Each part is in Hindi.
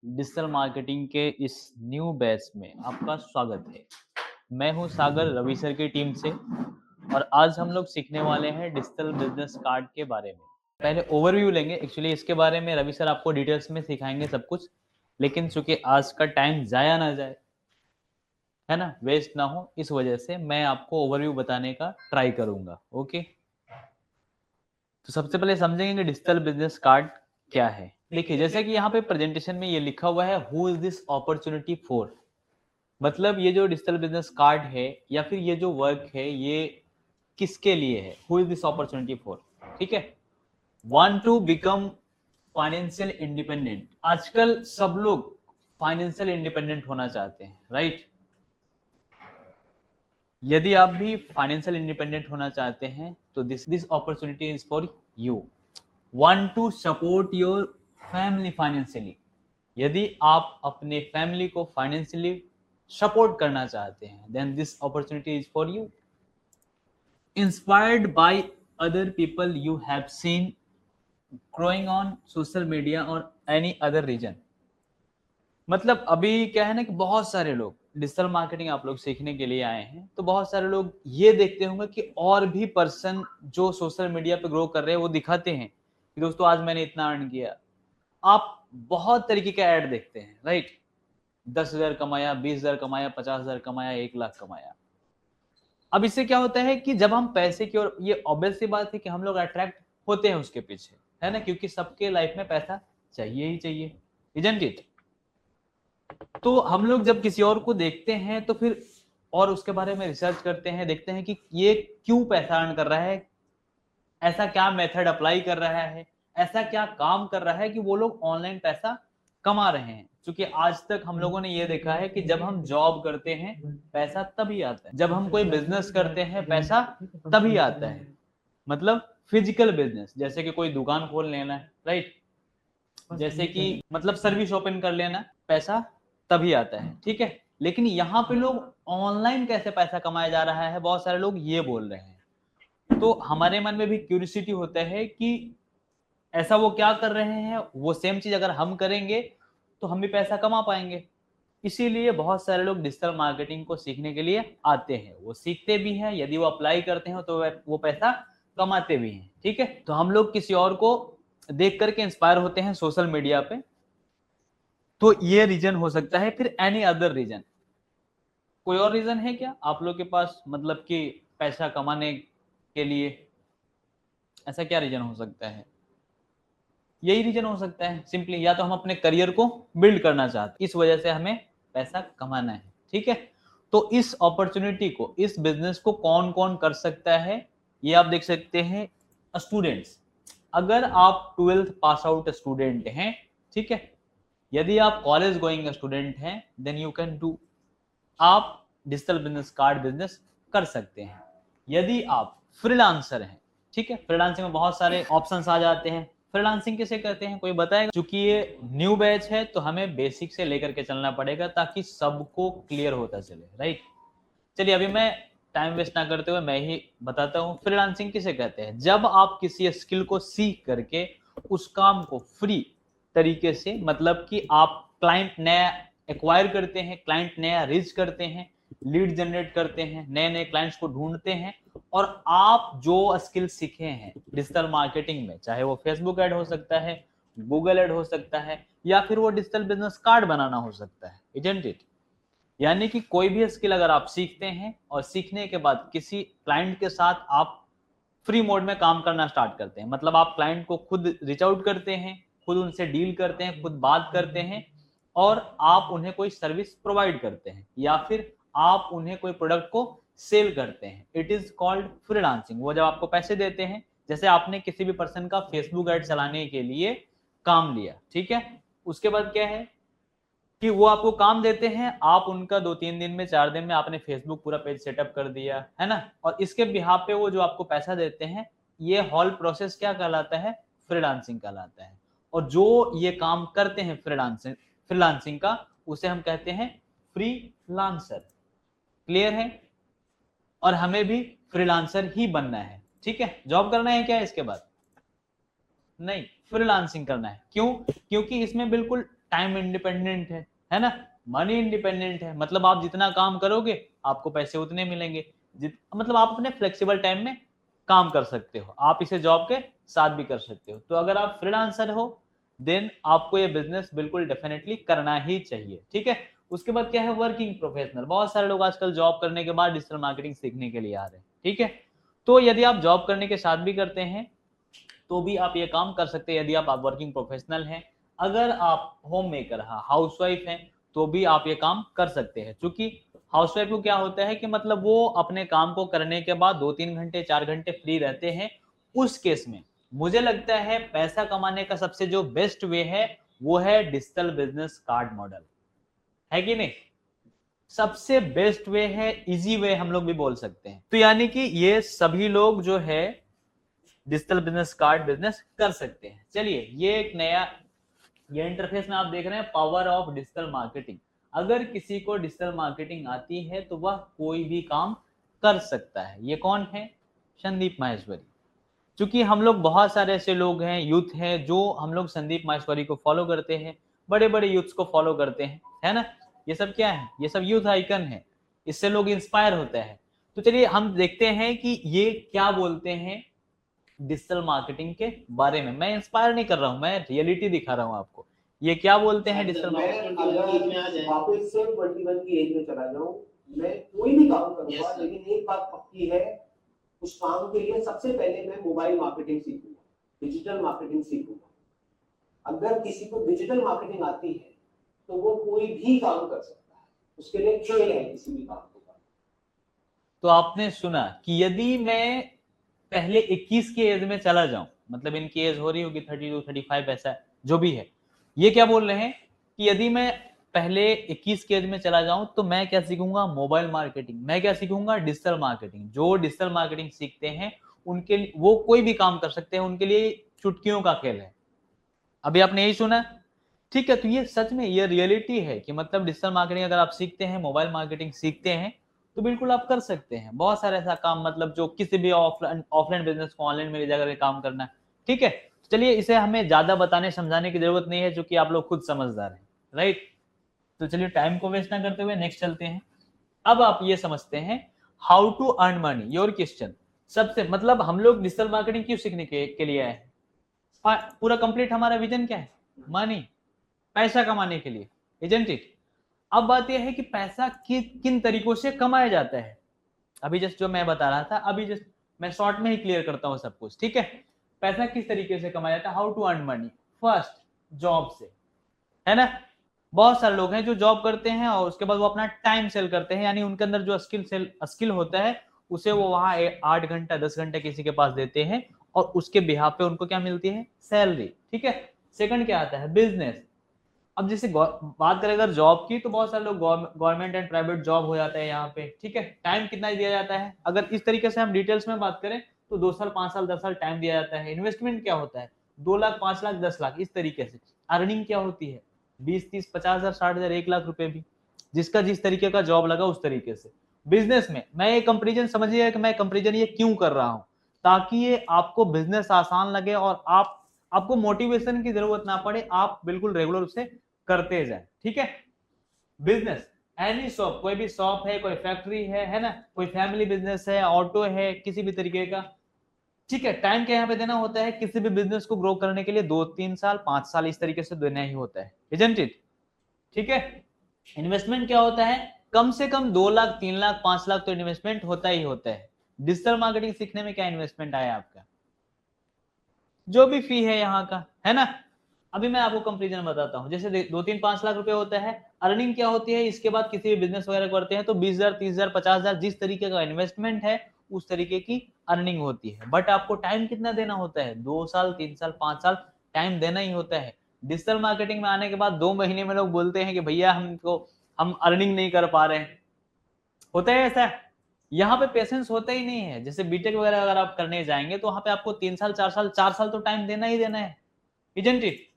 डिजिटल मार्केटिंग के इस न्यू बैच में आपका स्वागत है। मैं हूं सागर रवि सर की टीम से और आज हम लोग सीखने वाले हैं डिजिटल बिजनेस कार्ड के बारे में। पहले ओवरव्यू लेंगे, एक्चुअली इसके बारे में रवि सर आपको डिटेल्स में सिखाएंगे सब कुछ, लेकिन चूंकि आज का टाइम जाया ना जाए, है ना, वेस्ट ना हो, इस वजह से मैं आपको ओवरव्यू बताने का ट्राई करूंगा। ओके, तो सबसे पहले समझेंगे कि डिजिटल बिजनेस कार्ड क्या है। देखिए, जैसे कि यहाँ पे प्रेजेंटेशन में ये लिखा हुआ है, who is this opportunity for. मतलब ये जो डिजिटल बिजनेस कार्ड है या फिर ये जो वर्क है, ये किसके लिए है, who is this opportunity for. ठीक है, want to become financial independent. आजकल सब लोग फाइनेंशियल इंडिपेंडेंट होना चाहते हैं, राइट। यदि आप भी फाइनेंशियल इंडिपेंडेंट होना चाहते हैं तो this opportunity is for you. Want to support your family financially. यदि आप अपने फैमिली को फाइनेंशियली सपोर्ट करना चाहते हैं, then this opportunity is for you. Inspired by other people you have seen growing on social media और एनी अदर रीजन। मतलब अभी क्या है ना कि बहुत सारे लोग डिजिटल मार्केटिंग आप लोग सीखने के लिए आए हैं, तो बहुत सारे लोग ये देखते होंगे कि और भी पर्सन जो सोशल मीडिया पे ग्रो कर रहे हैं वो दिखाते हैं कि दोस्तों आज मैंने इतना अर्न किया। आप बहुत तरीके का ऐड देखते हैं, राइट। 10,000 कमाया, 20,000 कमाया, 50,000 कमाया, 1 लाख कमाया। अब इससे क्या होता है कि जब हम पैसे की ओर, ये ऑब्वियस सी बात है कि हम लोग अट्रैक्ट होते हैं उसके पीछे, है ना, क्योंकि सबके लाइफ में पैसा चाहिए ही चाहिए, इजंट इट। तो हम लोग जब किसी और को देखते हैं तो फिर और उसके बारे में रिसर्च करते हैं, देखते हैं कि ये क्यों पैसा अर्न कर रहा है, ऐसा क्या मेथड अप्लाई कर रहा है, ऐसा क्या काम कर रहा है कि वो लोग ऑनलाइन पैसा कमा रहे हैं। क्योंकि आज तक हम लोगों ने ये देखा है कि जब हम जॉब करते हैं पैसा तभी आता है, जब हम कोई बिजनेस करते हैं पैसा तभी आता है। मतलब फिजिकल बिजनेस, जैसे कि कोई दुकान खोल लेना है, राइट, जैसे कि मतलब सर्विस ओपन कर लेना, पैसा तभी आता है, ठीक है। लेकिन यहाँ पे लोग ऑनलाइन कैसे पैसा कमाया जा रहा है, बहुत सारे लोग ये बोल रहे हैं। तो हमारे मन में भी क्यूरियोसिटी होता है कि ऐसा वो क्या कर रहे हैं, वो सेम चीज अगर हम करेंगे तो हम भी पैसा कमा पाएंगे। इसीलिए बहुत सारे लोग डिजिटल मार्केटिंग को सीखने के लिए आते हैं, वो सीखते भी हैं, यदि वो अप्लाई करते हैं तो वो पैसा कमाते भी हैं, ठीक है। तो हम लोग किसी और को देख करके इंस्पायर होते हैं सोशल मीडिया पे, तो ये रीजन हो सकता है। फिर एनी अदर रीजन, कोई और रीजन है क्या आप लोग के पास, मतलब कि पैसा कमाने के लिए ऐसा क्या रीजन हो सकता है। यही रीजन हो सकता है सिंपली, या तो हम अपने करियर को बिल्ड करना चाहते हैं, इस वजह से हमें पैसा कमाना है, ठीक है। तो इस अपॉर्चुनिटी को, इस बिजनेस को कौन कौन कर सकता है, ये आप देख सकते हैं। स्टूडेंट्स, अगर आप 12th पास आउट स्टूडेंट हैं, ठीक है, यदि आप कॉलेज गोइंग स्टूडेंट हैं, देन यू कैन डू, आप डिजिटल बिजनेस कार्ड बिजनेस कर सकते हैं। यदि आप फ्रीलांसर हैं, ठीक है, फ्रीलांसिंग में बहुत सारे ऑप्शंस आ जाते हैं। फ्रीलांसिंग किसे कहते हैं, कोई बताएगा। क्योंकि ये न्यू बैच है तो हमें बेसिक से लेकर के चलना पड़ेगा ताकि सबको क्लियर होता चले, राइट। चलिए, अभी मैं टाइम वेस्ट ना करते हुए मैं ही बताता हूँ फ्रीलांसिंग किसे कहते हैं। जब आप किसी स्किल को सीख करके उस काम को फ्री तरीके से, मतलब कि आप क्लाइंट नया एक्वायर करते हैं, क्लाइंट नया रीच करते हैं, लीड जनरेट करते हैं, नए नए क्लाइंट्स को ढूंढते हैं, और आप जो स्किल सीखे हैं डिजिटल मार्केटिंग में, चाहे वो फेसबुक ऐड हो सकता है, गूगल ऐड हो सकता है, या फिर वो डिजिटल बिजनेस कार्ड बनाना हो सकता है, इजंट इट। यानी कि कोई भी स्किल अगर आप सीखते हैं और सीखने के बाद किसी क्लाइंट के साथ आप फ्री मोड में काम करना स्टार्ट करते हैं, मतलब आप क्लाइंट को खुद रीच आउट करते हैं, खुद उनसे डील करते हैं, खुद बात करते हैं, और आप उन्हें कोई सर्विस प्रोवाइड करते हैं, या फिर आप उन्हें कोई प्रोडक्ट को सेल करते हैं, इट इज कॉल्ड फ्रीलांसिंग। वो जब आपको पैसे देते हैं, जैसे आपने किसी भी पर्सन का फेसबुक ऐड चलाने के लिए काम लिया, ठीक है, उसके बाद क्या है कि वो आपको काम देते हैं, आप उनका 2-3 दिन में, 4 दिन में आपने फेसबुक पूरा पेज सेटअप कर दिया, है ना, और इसके बिहाफ पे वो जो आपको पैसा देते हैं, ये होल प्रोसेस क्या कहलाता है, फ्रीलांसिंग कहलाता है। और जो ये काम करते हैं फ्रीलांसिंग फ्रीलांसिंग का, उसे हम कहते हैं फ्रीलांसर। क्लियर है। और हमें भी फ्रीलांसर ही बनना है, ठीक है, जॉब करना है क्या इसके बाद, नहीं, फ्रीलांसिंग करना है। क्यों, क्योंकि इसमें बिल्कुल टाइम इंडिपेंडेंट है ना, मनी इंडिपेंडेंट है, मतलब आप जितना काम करोगे आपको पैसे उतने मिलेंगे, मतलब आप अपने फ्लेक्सिबल टाइम में काम कर सकते हो, आप इसे जॉब के साथ भी कर सकते हो। तो अगर आप फ्रीलांसर हो देन आपको ये बिजनेस बिल्कुल डेफिनेटली करना ही चाहिए, ठीक है। उसके बाद क्या है, वर्किंग प्रोफेशनल। बहुत सारे लोग आजकल जॉब करने के बाद डिजिटल मार्केटिंग सीखने के लिए आ रहे हैं, ठीक है। तो यदि आप जॉब करने के साथ भी करते हैं तो भी आप ये काम कर सकते हैं, यदि आप वर्किंग प्रोफेशनल हैं। अगर आप होम मेकर हैं, हाउसवाइफ हैं, तो भी आप ये काम कर सकते हैं, क्योंकि हाउसवाइफ को क्या होता है कि मतलब वो अपने काम को करने के बाद 2-3 घंटे 4 घंटे फ्री रहते हैं। उस केस में मुझे लगता है पैसा कमाने का सबसे जो बेस्ट वे है वो है डिजिटल बिजनेस कार्ड मॉडल, है कि नहीं। सबसे बेस्ट वे है, इजी वे हम लोग भी बोल सकते हैं। तो यानी कि ये सभी लोग जो है डिजिटल बिजनेस कार्ड बिजनेस कर सकते हैं। चलिए, ये एक नया, ये इंटरफेस में आप देख रहे हैं पावर ऑफ डिजिटल मार्केटिंग। अगर किसी को डिजिटल मार्केटिंग आती है तो वह कोई भी काम कर सकता है। ये कौन है, संदीप माहेश्वरी। क्योंकि हम लोग बहुत सारे ऐसे लोग हैं, यूथ हैं, जो हम लोग संदीप माहेश्वरी को फॉलो करते हैं, बड़े बड़े यूथ्स को फॉलो करते हैं, है ना। ये सब क्या है, ये सब यूथ आइकन है, इससे लोग इंस्पायर होते हैं। तो चलिए हम देखते हैं कि ये क्या बोलते हैं डिजिटल मार्केटिंग के बारे में। मैं इंस्पायर नहीं कर रहा हूं, मैं रियलिटी दिखा रहा हूं आपको। ये क्या बोलते हैं डिजिटल मार्केटिंग। अगर वापस से 21 की एज में चला जाऊं, मैं कोई भी काम करूंगा, लेकिन एक बात पक्की है, उस काम के लिए सबसे पहले मैं मोबाइल मार्केटिंग सीखूंगा, डिजिटल मार्केटिंग सीखूंगा। अगर किसी को डिजिटल मार्केटिंग आती है तो वो कोई भी काम कर सकता है, उसके लिए खेल है किसी भी काम को। तो आपने सुना कि यदि मैं पहले 21 की एज में चला जाऊं, मतलब इनकी एज हो रही होगी 32 35 ऐसा जो भी है, ये क्या बोल रहे हैं कि यदि मैं पहले 21 की एज में चला जाऊं तो मैं क्या सीखूंगा, मोबाइल मार्केटिंग। मैं क्या सीखूंगा, डिजिटल मार्केटिंग। जो डिजिटल मार्केटिंग सीखते हैं उनके लिए वो कोई भी काम कर सकते हैं, उनके लिए चुटकियों का खेल है। अभी आपने यही सुना, ठीक है। तो ये सच में ये रियलिटी है कि मतलब डिजिटल मार्केटिंग अगर आप सीखते हैं, मोबाइल मार्केटिंग सीखते हैं, तो बिल्कुल आप कर सकते हैं बहुत सारे ऐसा काम, मतलब जो किसी भी ऑफलाइन बिजनेस को ऑनलाइन में ले जाकर काम करना, ठीक है। चलिए, इसे हमें ज्यादा बताने समझाने की जरूरत नहीं है, क्योंकि आप लोग खुद समझदार हैं, राइट। तो चलिए टाइम को वेस्ट ना करते हुए नेक्स्ट चलते हैं। अब आप ये समझते हैं how to earn money, your question. सबसे मतलब हम लोग डिजिटल मार्केटिंग क्यों सीखने के लिए आए, पूरा कंप्लीट हमारा विजन क्या है, मनी, पैसा कमाने के लिए, इजंट इट। अब बात यह है कि पैसा किन तरीकों से कमाया जाता है। अभी जस्ट जो मैं बता रहा था, अभी जस्ट मैं शॉर्ट में ही क्लियर करता हूं सब कुछ, ठीक है। पैसा किस तरीके से कमाया जाता है, how to earn money. First, job से, है ना। बहुत सारे लोग हैं जो जॉब करते हैं और उसके बाद वो अपना टाइम सेल करते हैं, यानी उनके अंदर जो स्किल होता है उसे वो वहां 8 घंटा 10 घंटा किसी के पास देते हैं और उसके बिहाफ पे उनको क्या मिलती है, सैलरी, ठीक है। सेकंड क्या आता है, बिजनेस। अब जैसे बात करें अगर जॉब की, तो बहुत सारे लोग गवर्नमेंट एंड प्राइवेट जॉब हो जाता है यहाँ पे, ठीक है। टाइम कितना दिया जाता है, अगर इस तरीके से हम डिटेल्स में बात करें तो 2 साल 5 साल 10 साल टाइम दिया जाता है। इन्वेस्टमेंट क्या होता है, 2 लाख 5 लाख 10 लाख, इस तरीके से। अर्निंग क्या होती है, 20 30 50 हजार 60 हजार 1 लाख रुपए भी, जिसका जिस तरीके का जॉब लगा उस तरीके से। बिजनेस में मैं ये कंपेरिजन समझिए कि मैं कंपेरिजन ये क्यों कर रहा हूं, ताकि ये आपको बिजनेस आसान लगे और आपको मोटिवेशन की जरूरत ना पड़े, आप बिल्कुल रेगुलर उसे करते जाए, ठीक है। बिजनेस, एनी शॉप, कोई भी शॉप है, कोई फैक्ट्री है ना, कोई फैमिली बिजनेस है, ऑटो है, किसी भी तरीके का, ठीक है। टाइम क्या यहाँ पे देना होता है, किसी भी बिजनेस को ग्रो करने के लिए 2-3 साल 5 साल इस तरीके से देना ही होता है, इजंट इट, ठीक है। इन्वेस्टमेंट क्या होता है, कम से कम 2 लाख 3 लाख 5 लाख तो इन्वेस्टमेंट होता ही होता है। डिजिटल मार्केटिंग सीखने में क्या इन्वेस्टमेंट आया आपका, जो भी फी है यहाँ का, है ना। अभी मैं आपको कंपेरिजन बताता हूँ, जैसे 2-3-5 लाख रुपए होता है। अर्निंग क्या होती है, इसके बाद किसी भी बिजनेस वगैरह करते हैं तो 20,000 30,000 50,000 जिस तरीके का इन्वेस्टमेंट है उस तरीके की अर्निंग होती है। बट आपको टाइम कितना देना होता है, 2 साल 3 साल 5 साल टाइम देना ही होता है। डिजिटल मार्केटिंग में आने के बाद 2 महीने में लोग बोलते हैं कि भैया हम अर्निंग नहीं कर पा रहे हैं, होता है ऐसा। यहाँ पे पेशेंस होता ही नहीं है। जैसे बीटेक वगैरह अगर आप करने जाएंगे तो वहां पे आपको 3 साल 4 साल तो टाइम देना ही देना है, इजंट इट,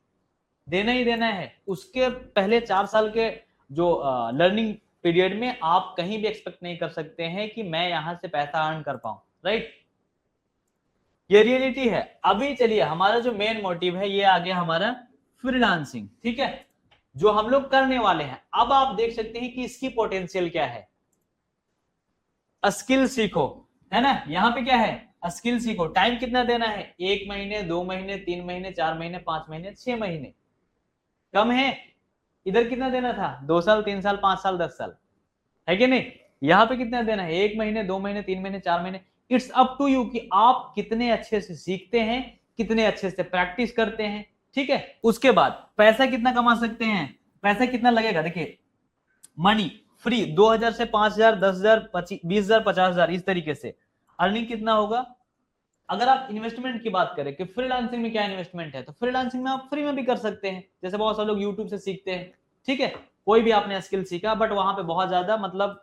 देना ही देना है। उसके पहले 4 साल के जो लर्निंग पीरियड में आप कहीं भी एक्सपेक्ट नहीं कर सकते हैं कि मैं यहां से पैसा अर्न कर पाऊं, राइट। ये रियलिटी है। अभी चलिए हमारा जो मेन मोटिव है ये आ गया हमारा फ्रीलांसिंग, ठीक है। जो हम लोग करने वाले हैं। अब आप देख सकते हैं कि इसकी पोटेंशियल क्या है। स्किल सीखो, है ना, यहाँ पे क्या है, स्किल सीखो। टाइम कितना देना है, 1 महीने, 2 महीने, 3 महीने, 4 महीने, 5 महीने, 6 महीने। कम है? इधर कितना देना था, 2 साल, 3 साल, 5 साल, 10 साल, है कि नहीं? यहाँ पे कितना देना है, 1 महीने, 2 महीने, 3 महीने, 4 महीने। इट्स अप टू यू कि आप कितने अच्छे से सीखते हैं, कितने अच्छे से प्रैक्टिस करते हैं, ठीक है। उसके बाद पैसा कितना कमा सकते हैं, पैसा कितना लगेगा, देखिए मनी फ्री 2000 से 5000, 10000, 20000, 50000, इस तरीके से अर्निंग कितना होगा। अगर आप इन्वेस्टमेंट की बात करें कि फ्रीलांसिंग में क्या इन्वेस्टमेंट है, तो फ्रीलांसिंग में आप फ्री में भी कर सकते हैं, जैसे बहुत सारे लोग यूट्यूब से सीखते हैं, ठीक है। कोई भी आपने स्किल सीखा, बट वहां पे बहुत ज्यादा मतलब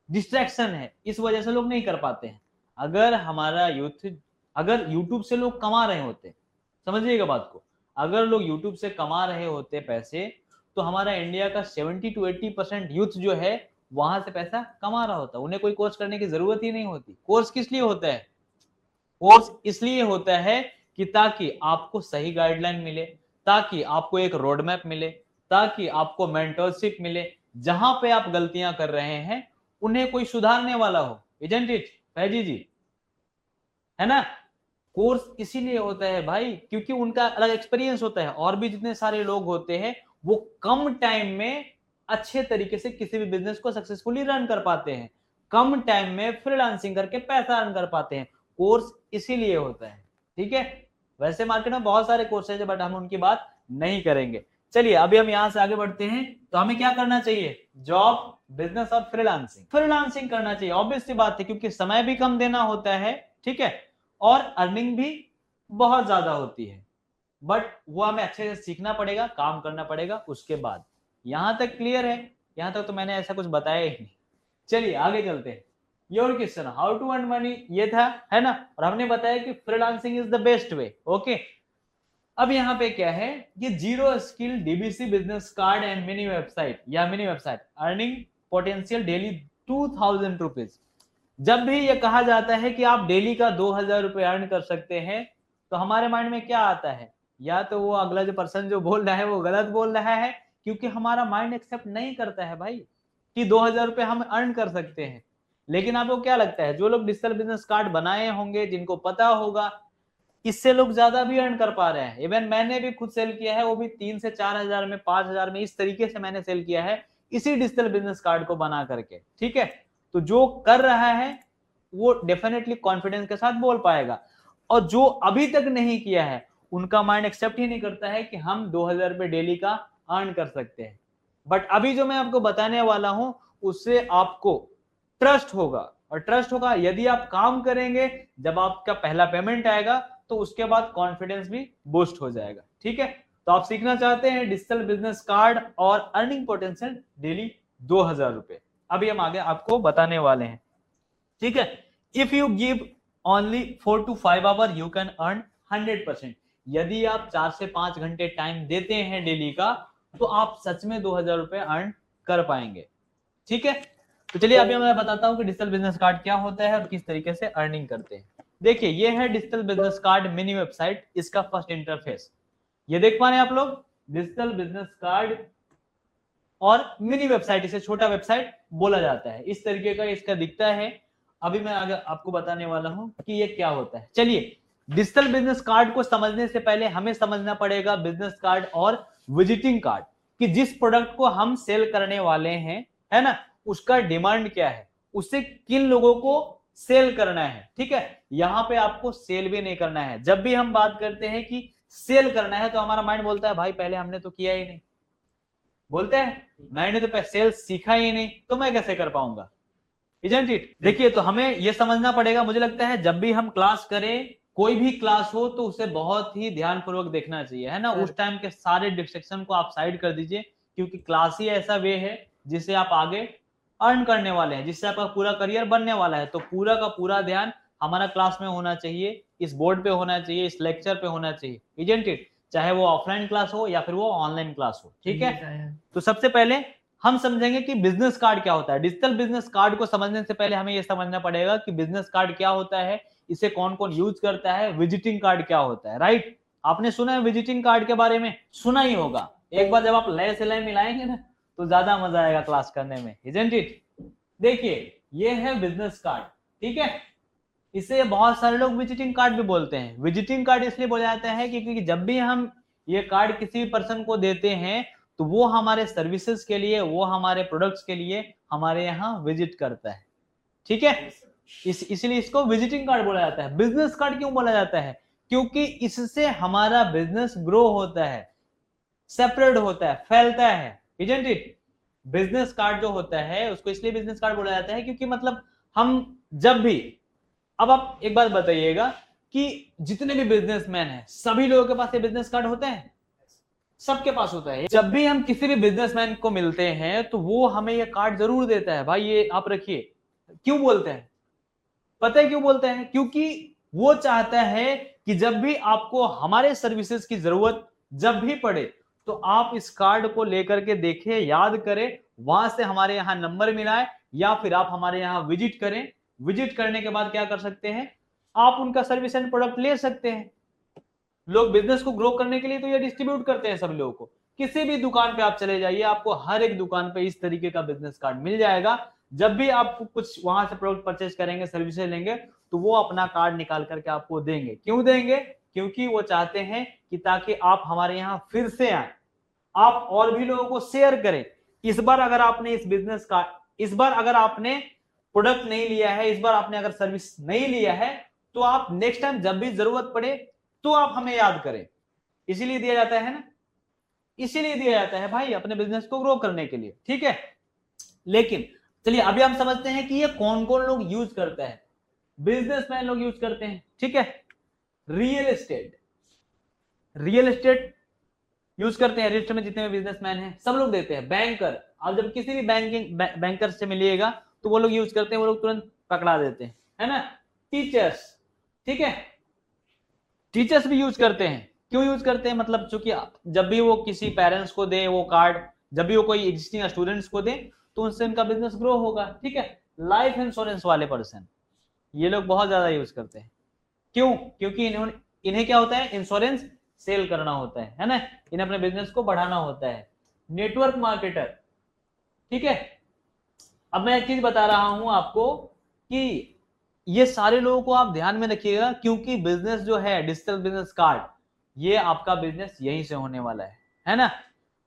डिस्ट्रैक्शन है, इस वजह से लोग नहीं कर पाते हैं। अगर हमारा यूथ, अगर यूट्यूब से लोग कमा रहे होते, समझिएगा बात को, अगर लोग यूट्यूब से कमा रहे होते पैसे, तो हमारा इंडिया का 70 to 80% यूथ जो है वहां से पैसा कमा रहा होता, उन्हें कोई कोर्स करने की जरूरत ही नहीं होती। कोर्स किस लिए होता है, कोर्स इसलिए होता है कि ताकि आपको सही गाइडलाइन मिले, ताकि आपको एक रोड मैप मिले, ताकि आपको मेंटरशिप मिले, जहां पे आप गलतियां कर रहे हैं उन्हें कोई सुधारने वाला हो। इजंट इट फैजी जी, है ना। कोर्स इसीलिए होता है भाई क्योंकि उनका अलग एक्सपीरियंस होता है, और भी जितने सारे लोग होते हैं वो कम टाइम में अच्छे तरीके से किसी भी बिजनेस को सक्सेसफुली रन कर पाते हैं, कम टाइम में फ्रीलांसिंग करके पैसा अर्न कर पाते हैं। कोर्स इसीलिए होता है, ठीक है। वैसे मार्केट में बहुत सारे कोर्सेज है, बट हम उनकी बात नहीं करेंगे। चलिए अभी हम यहां से आगे बढ़ते हैं। तो हमें क्या करना चाहिए, जॉब, बिजनेस और फ्रीलांसिंग। फ्रीलांसिंग करना चाहिए, ऑब्वियस सी बात है, क्योंकि समय भी कम देना होता है, ठीक है, और अर्निंग भी बहुत ज्यादा होती है। बट वो हमें अच्छे से सीखना पड़ेगा, काम करना पड़ेगा उसके बाद। यहां तक क्लियर है? यहां तक तो मैंने ऐसा कुछ बताया ही नहीं। चलिए आगे चलते हैं। Your question, how to earn money, ये था, है ना। और हमने बताया कि freelancing is the best way, okay. अब यहाँ पे क्या है, ये zero skill DBC business card and mini website या mini website earning potential daily 2000 rupees. जब भी ये कहा जाता है कि आप डेली का 2000 रुपए अर्न कर सकते हैं, तो हमारे माइंड में क्या आता है, या तो वो अगला जो पर्सन जो बोल रहा है वो गलत बोल रहा है, क्योंकि हमारा माइंड एक्सेप्ट नहीं करता है भाई कि 2000 रुपए हम अर्न कर सकते हैं। लेकिन आपको क्या लगता है, जो लोग डिजिटल बिजनेस कार्ड बनाए होंगे, जिनको पता होगा, इससे लोग ज्यादा भी अर्न कर पा रहे हैं। इवन मैंने भी खुद सेल किया है, वो भी 3 से 4000 में, 5000 में, इस तरीके से मैंने सेल किया है इसी डिजिटल बिजनेस कार्ड को बना करके, ठीक है। तो जो कर रहा है वो डेफिनेटली कॉन्फिडेंस के साथ बोल पाएगा, और जो अभी तक नहीं किया है उनका माइंड एक्सेप्ट ही नहीं करता है कि हम 2000 रुपए डेली का अर्न कर सकते हैं। बट अभी जो मैं आपको बताने वाला हूं उससे आपको ट्रस्ट होगा, और ट्रस्ट होगा यदि आप काम करेंगे, जब आपका पहला पेमेंट आएगा तो उसके बाद कॉन्फिडेंस भी बूस्ट हो जाएगा, ठीक है। तो आप सीखना चाहते हैं डिजिटल बिजनेस कार्ड और अर्निंग पोटेंशियल डेली 2000 रुपए, अभी हम आगे आपको बताने वाले हैं, ठीक है। If you give only 4 to 5 hour you can earn 100%। यदि आप 4 से 5 घंटे टाइम देते हैं डेली का, तो आप सच में 2000 रुपए अर्न कर पाएंगे, ठीक है। तो चलिए अभी मैं बताता हूं कि डिजिटल बिजनेस कार्ड क्या होता है और किस तरीके से अर्निंग करते हैं। देखिए ये है digital business card mini website, इसका फर्स्ट इंटरफेस ये देख पा रहे हैं आप लोग, डिजिटल बिजनेस कार्ड और मिनी वेबसाइट, इसे छोटा वेबसाइट बोला जाता है, इस तरीके का इसका दिखता है। अभी मैं आगे आपको बताने वाला हूं कि ये क्या होता है। चलिए डिजिटल बिजनेस कार्ड को समझने से पहले हमें समझना पड़ेगा बिजनेस कार्ड और विजिटिंग कार्ड, कि जिस प्रोडक्ट को हम सेल करने वाले हैं, है ना, उसका डिमांड क्या है, उससे किन लोगों को सेल करना है, ठीक है। यहां पे आपको सेल भी नहीं करना है। जब भी हम बात करते हैं कि सेल करना है तो हमारा माइंड बोलता है भाई पहले हमने तो किया ही नहीं, बोलते हैं मैंने तो सेल्स सीखा ही नहीं, तो मैं कैसे कर पाऊंगा, इजंट इट। देखिए तो हमें यह समझना पड़ेगा, मुझे लगता है जब भी हम क्लास करें, कोई भी क्लास हो, तो उसे बहुत ही ध्यानपूर्वक देखना चाहिए, है ना। उस टाइम के सारे डिस्ट्रैक्शन को आप साइड कर दीजिए, क्योंकि क्लास ही ऐसा वे है जिससे आप आगे अर्न करने वाले हैं, जिससे आपका पूरा करियर बनने वाला है। तो पूरा का पूरा ध्यान हमारा क्लास में होना चाहिए, इस बोर्ड पे होना चाहिए, इस लेक्चर पे होना चाहिए, इजंट इट, चाहे वो ऑफलाइन क्लास हो या फिर वो ऑनलाइन क्लास हो, ठीक है। तो सबसे पहले हम समझेंगे कि बिजनेस कार्ड क्या होता है। डिजिटल बिजनेस कार्ड को समझने से पहले हमें यह समझना पड़ेगा कि बिजनेस कार्ड क्या होता है, इसे कौन कौन यूज करता है, विजिटिंग कार्ड क्या होता है, राइट। आपने सुना है विजिटिंग कार्ड के बारे में, सुना ही होगा, एक बार जब आप लय से लय मिलाएंगे ना तो ज्यादा मजा आएगा क्लास करने में, isn't it? देखिए ये है बिजनेस कार्ड, ठीक है। इसे बहुत सारे लोग विजिटिंग कार्ड भी बोलते हैं। विजिटिंग कार्ड इसलिए बोला जाता है क्योंकि जब भी हम ये कार्ड किसी भी पर्सन को देते हैं तो वो हमारे सर्विसेज के लिए, वो हमारे प्रोडक्ट्स के लिए हमारे यहाँ विजिट करता है, ठीक है। इसलिए इसको विजिटिंग कार्ड बोला जाता है। बिजनेस कार्ड क्यों बोला जाता है? क्योंकि इससे हमारा बिजनेस ग्रो होता है, सेपरेट होता है, फैलता है, इजंट इट? बिजनेस कार्ड जो होता है उसको इसलिए बिजनेस कार्ड बोला जाता है क्योंकि मतलब हम जब भी, अब आप एक बात बताइएगा कि जितने भी बिजनेसमैन हैं सभी लोगों के पास ये बिजनेस कार्ड होता है, सबके पास होता है। जब भी हम किसी भी बिजनेसमैन को मिलते हैं तो वो हमें ये कार्ड जरूर देता है, भाई ये आप रखिए। क्यों बोलते हैं? पता है क्यों बोलते हैं? क्योंकि वो चाहता है कि जब भी आपको हमारे सर्विसेज की जरूरत जब भी पड़े तो आप इस कार्ड को लेकर के देखें, याद करें, वहां से हमारे यहाँ नंबर मिलाए या फिर आप हमारे यहाँ विजिट करें। विजिट करने के बाद क्या कर सकते हैं, आप उनका सर्विस एंड प्रोडक्ट ले सकते हैं। लोग बिजनेस को ग्रो करने के लिए तो ये डिस्ट्रीब्यूट करते हैं सब लोगों को। किसी भी दुकान पे आप चले जाइए, आपको हर एक दुकान पे इस तरीके का बिजनेस कार्ड मिल जाएगा। जब भी आप कुछ वहां से प्रोडक्ट परचेज करेंगे, सर्विसेज लेंगे, तो वो अपना कार्ड निकाल करके आपको देंगे। क्यों देंगे? क्योंकि वो चाहते हैं कि ताकि आप हमारे यहाँ फिर से आए, आप और भी लोगों को शेयर करें। इस बार अगर आपने इस बिजनेस का, इस बार अगर आपने प्रोडक्ट नहीं लिया है, इस बार आपने अगर सर्विस नहीं लिया है, तो आप नेक्स्ट टाइम जब भी जरूरत पड़े तो आप हमें याद करें। इसीलिए दिया जाता है ना, इसीलिए दिया जाता है भाई, अपने बिजनेस को ग्रो करने के लिए, ठीक है। लेकिन चलिए अभी हम समझते हैं कि ये कौन कौन लोग यूज करता है। बिजनेसमैन लोग यूज करते हैं, ठीक है। Real estate, real estate use करते हैं। रजिस्टर में जितने भी बिजनेसमैन हैं सब लोग देते हैं। बैंकर, आप जब किसी भी बैंकर से मिलिएगा तो वो लोग यूज करते हैं, वो लोग तुरंत पकड़ा देते हैं, है ना। टीचर्स, ठीक है, टीचर्स भी यूज करते हैं। क्यों यूज करते हैं? मतलब चूंकि जब भी वो किसी पेरेंट्स को दे वो कार्ड, जब भी वो कोई एग्जिस्टिंग स्टूडेंट्स को दे तो उनसे उनका बिजनेस ग्रो होगा, ठीक है। लाइफ इंश्योरेंस वाले पर्सन, ये लोग बहुत ज्यादा यूज करते हैं। क्यों? क्योंकि इन्हें क्या होता है, इंश्योरेंस सेल करना होता है ना, इन्हें अपने बिजनेस को बढ़ाना होता है। नेटवर्क मार्केटर, ठीक है। अब मैं एक चीज बता रहा हूं आपको कि ये सारे लोगों को आप ध्यान में रखिएगा, क्योंकि बिजनेस जो है डिजिटल बिजनेस कार्ड, ये आपका बिजनेस यहीं से होने वाला है ना।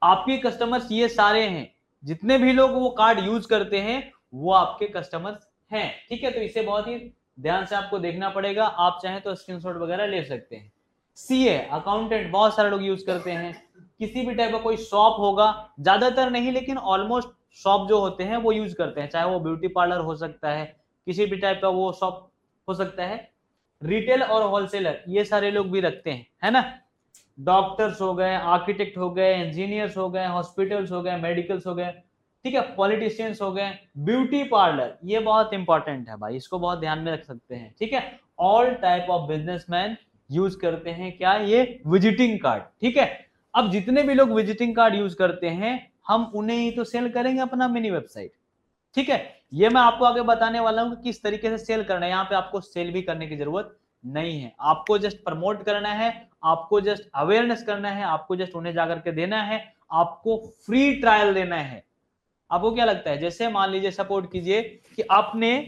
आपके कस्टमर्स ये सारे हैं, जितने भी लोग वो कार्ड यूज करते हैं वो आपके कस्टमर्स हैं, ठीक है। तो इसे बहुत ही ध्यान से आपको देखना पड़ेगा। आप चाहें तो स्क्रीनशॉट वगैरह ले सकते हैं। सीए, अकाउंटेंट, बहुत सारे लोग यूज करते हैं। किसी भी टाइप का कोई शॉप होगा, ज्यादातर नहीं लेकिन ऑलमोस्ट शॉप जो होते हैं वो यूज करते हैं, चाहे वो ब्यूटी पार्लर हो सकता है, किसी भी टाइप का वो शॉप हो सकता है। रिटेल और होलसेलर, ये सारे लोग भी रखते हैं, है ना। डॉक्टर्स हो गए, आर्किटेक्ट हो गए, इंजीनियर्स हो गए, हॉस्पिटल्स हो गए, मेडिकल्स हो गए, ठीक है, पॉलिटिशियंस हो गए। ब्यूटी पार्लर, ये बहुत इंपॉर्टेंट है भाई, इसको बहुत ध्यान में रख सकते हैं, ठीक है। All type of businessman use करते हैं क्या, ये विजिटिंग कार्ड, ठीक है। अब जितने भी लोग विजिटिंग कार्ड यूज करते हैं हम उन्हें ही तो सेल करेंगे अपना मिनी वेबसाइट, ठीक है। ये मैं आपको आगे बताने वाला हूं कि किस तरीके से सेल करना है। यहाँ पे आपको सेल भी करने की जरूरत नहीं है, आपको जस्ट प्रमोट करना है, आपको जस्ट अवेयरनेस करना है, आपको जस्ट उन्हें जाकर के देना है, आपको फ्री ट्रायल देना है। आपको क्या लगता है, जैसे मान लीजिए सपोर्ट कीजिए कि आपने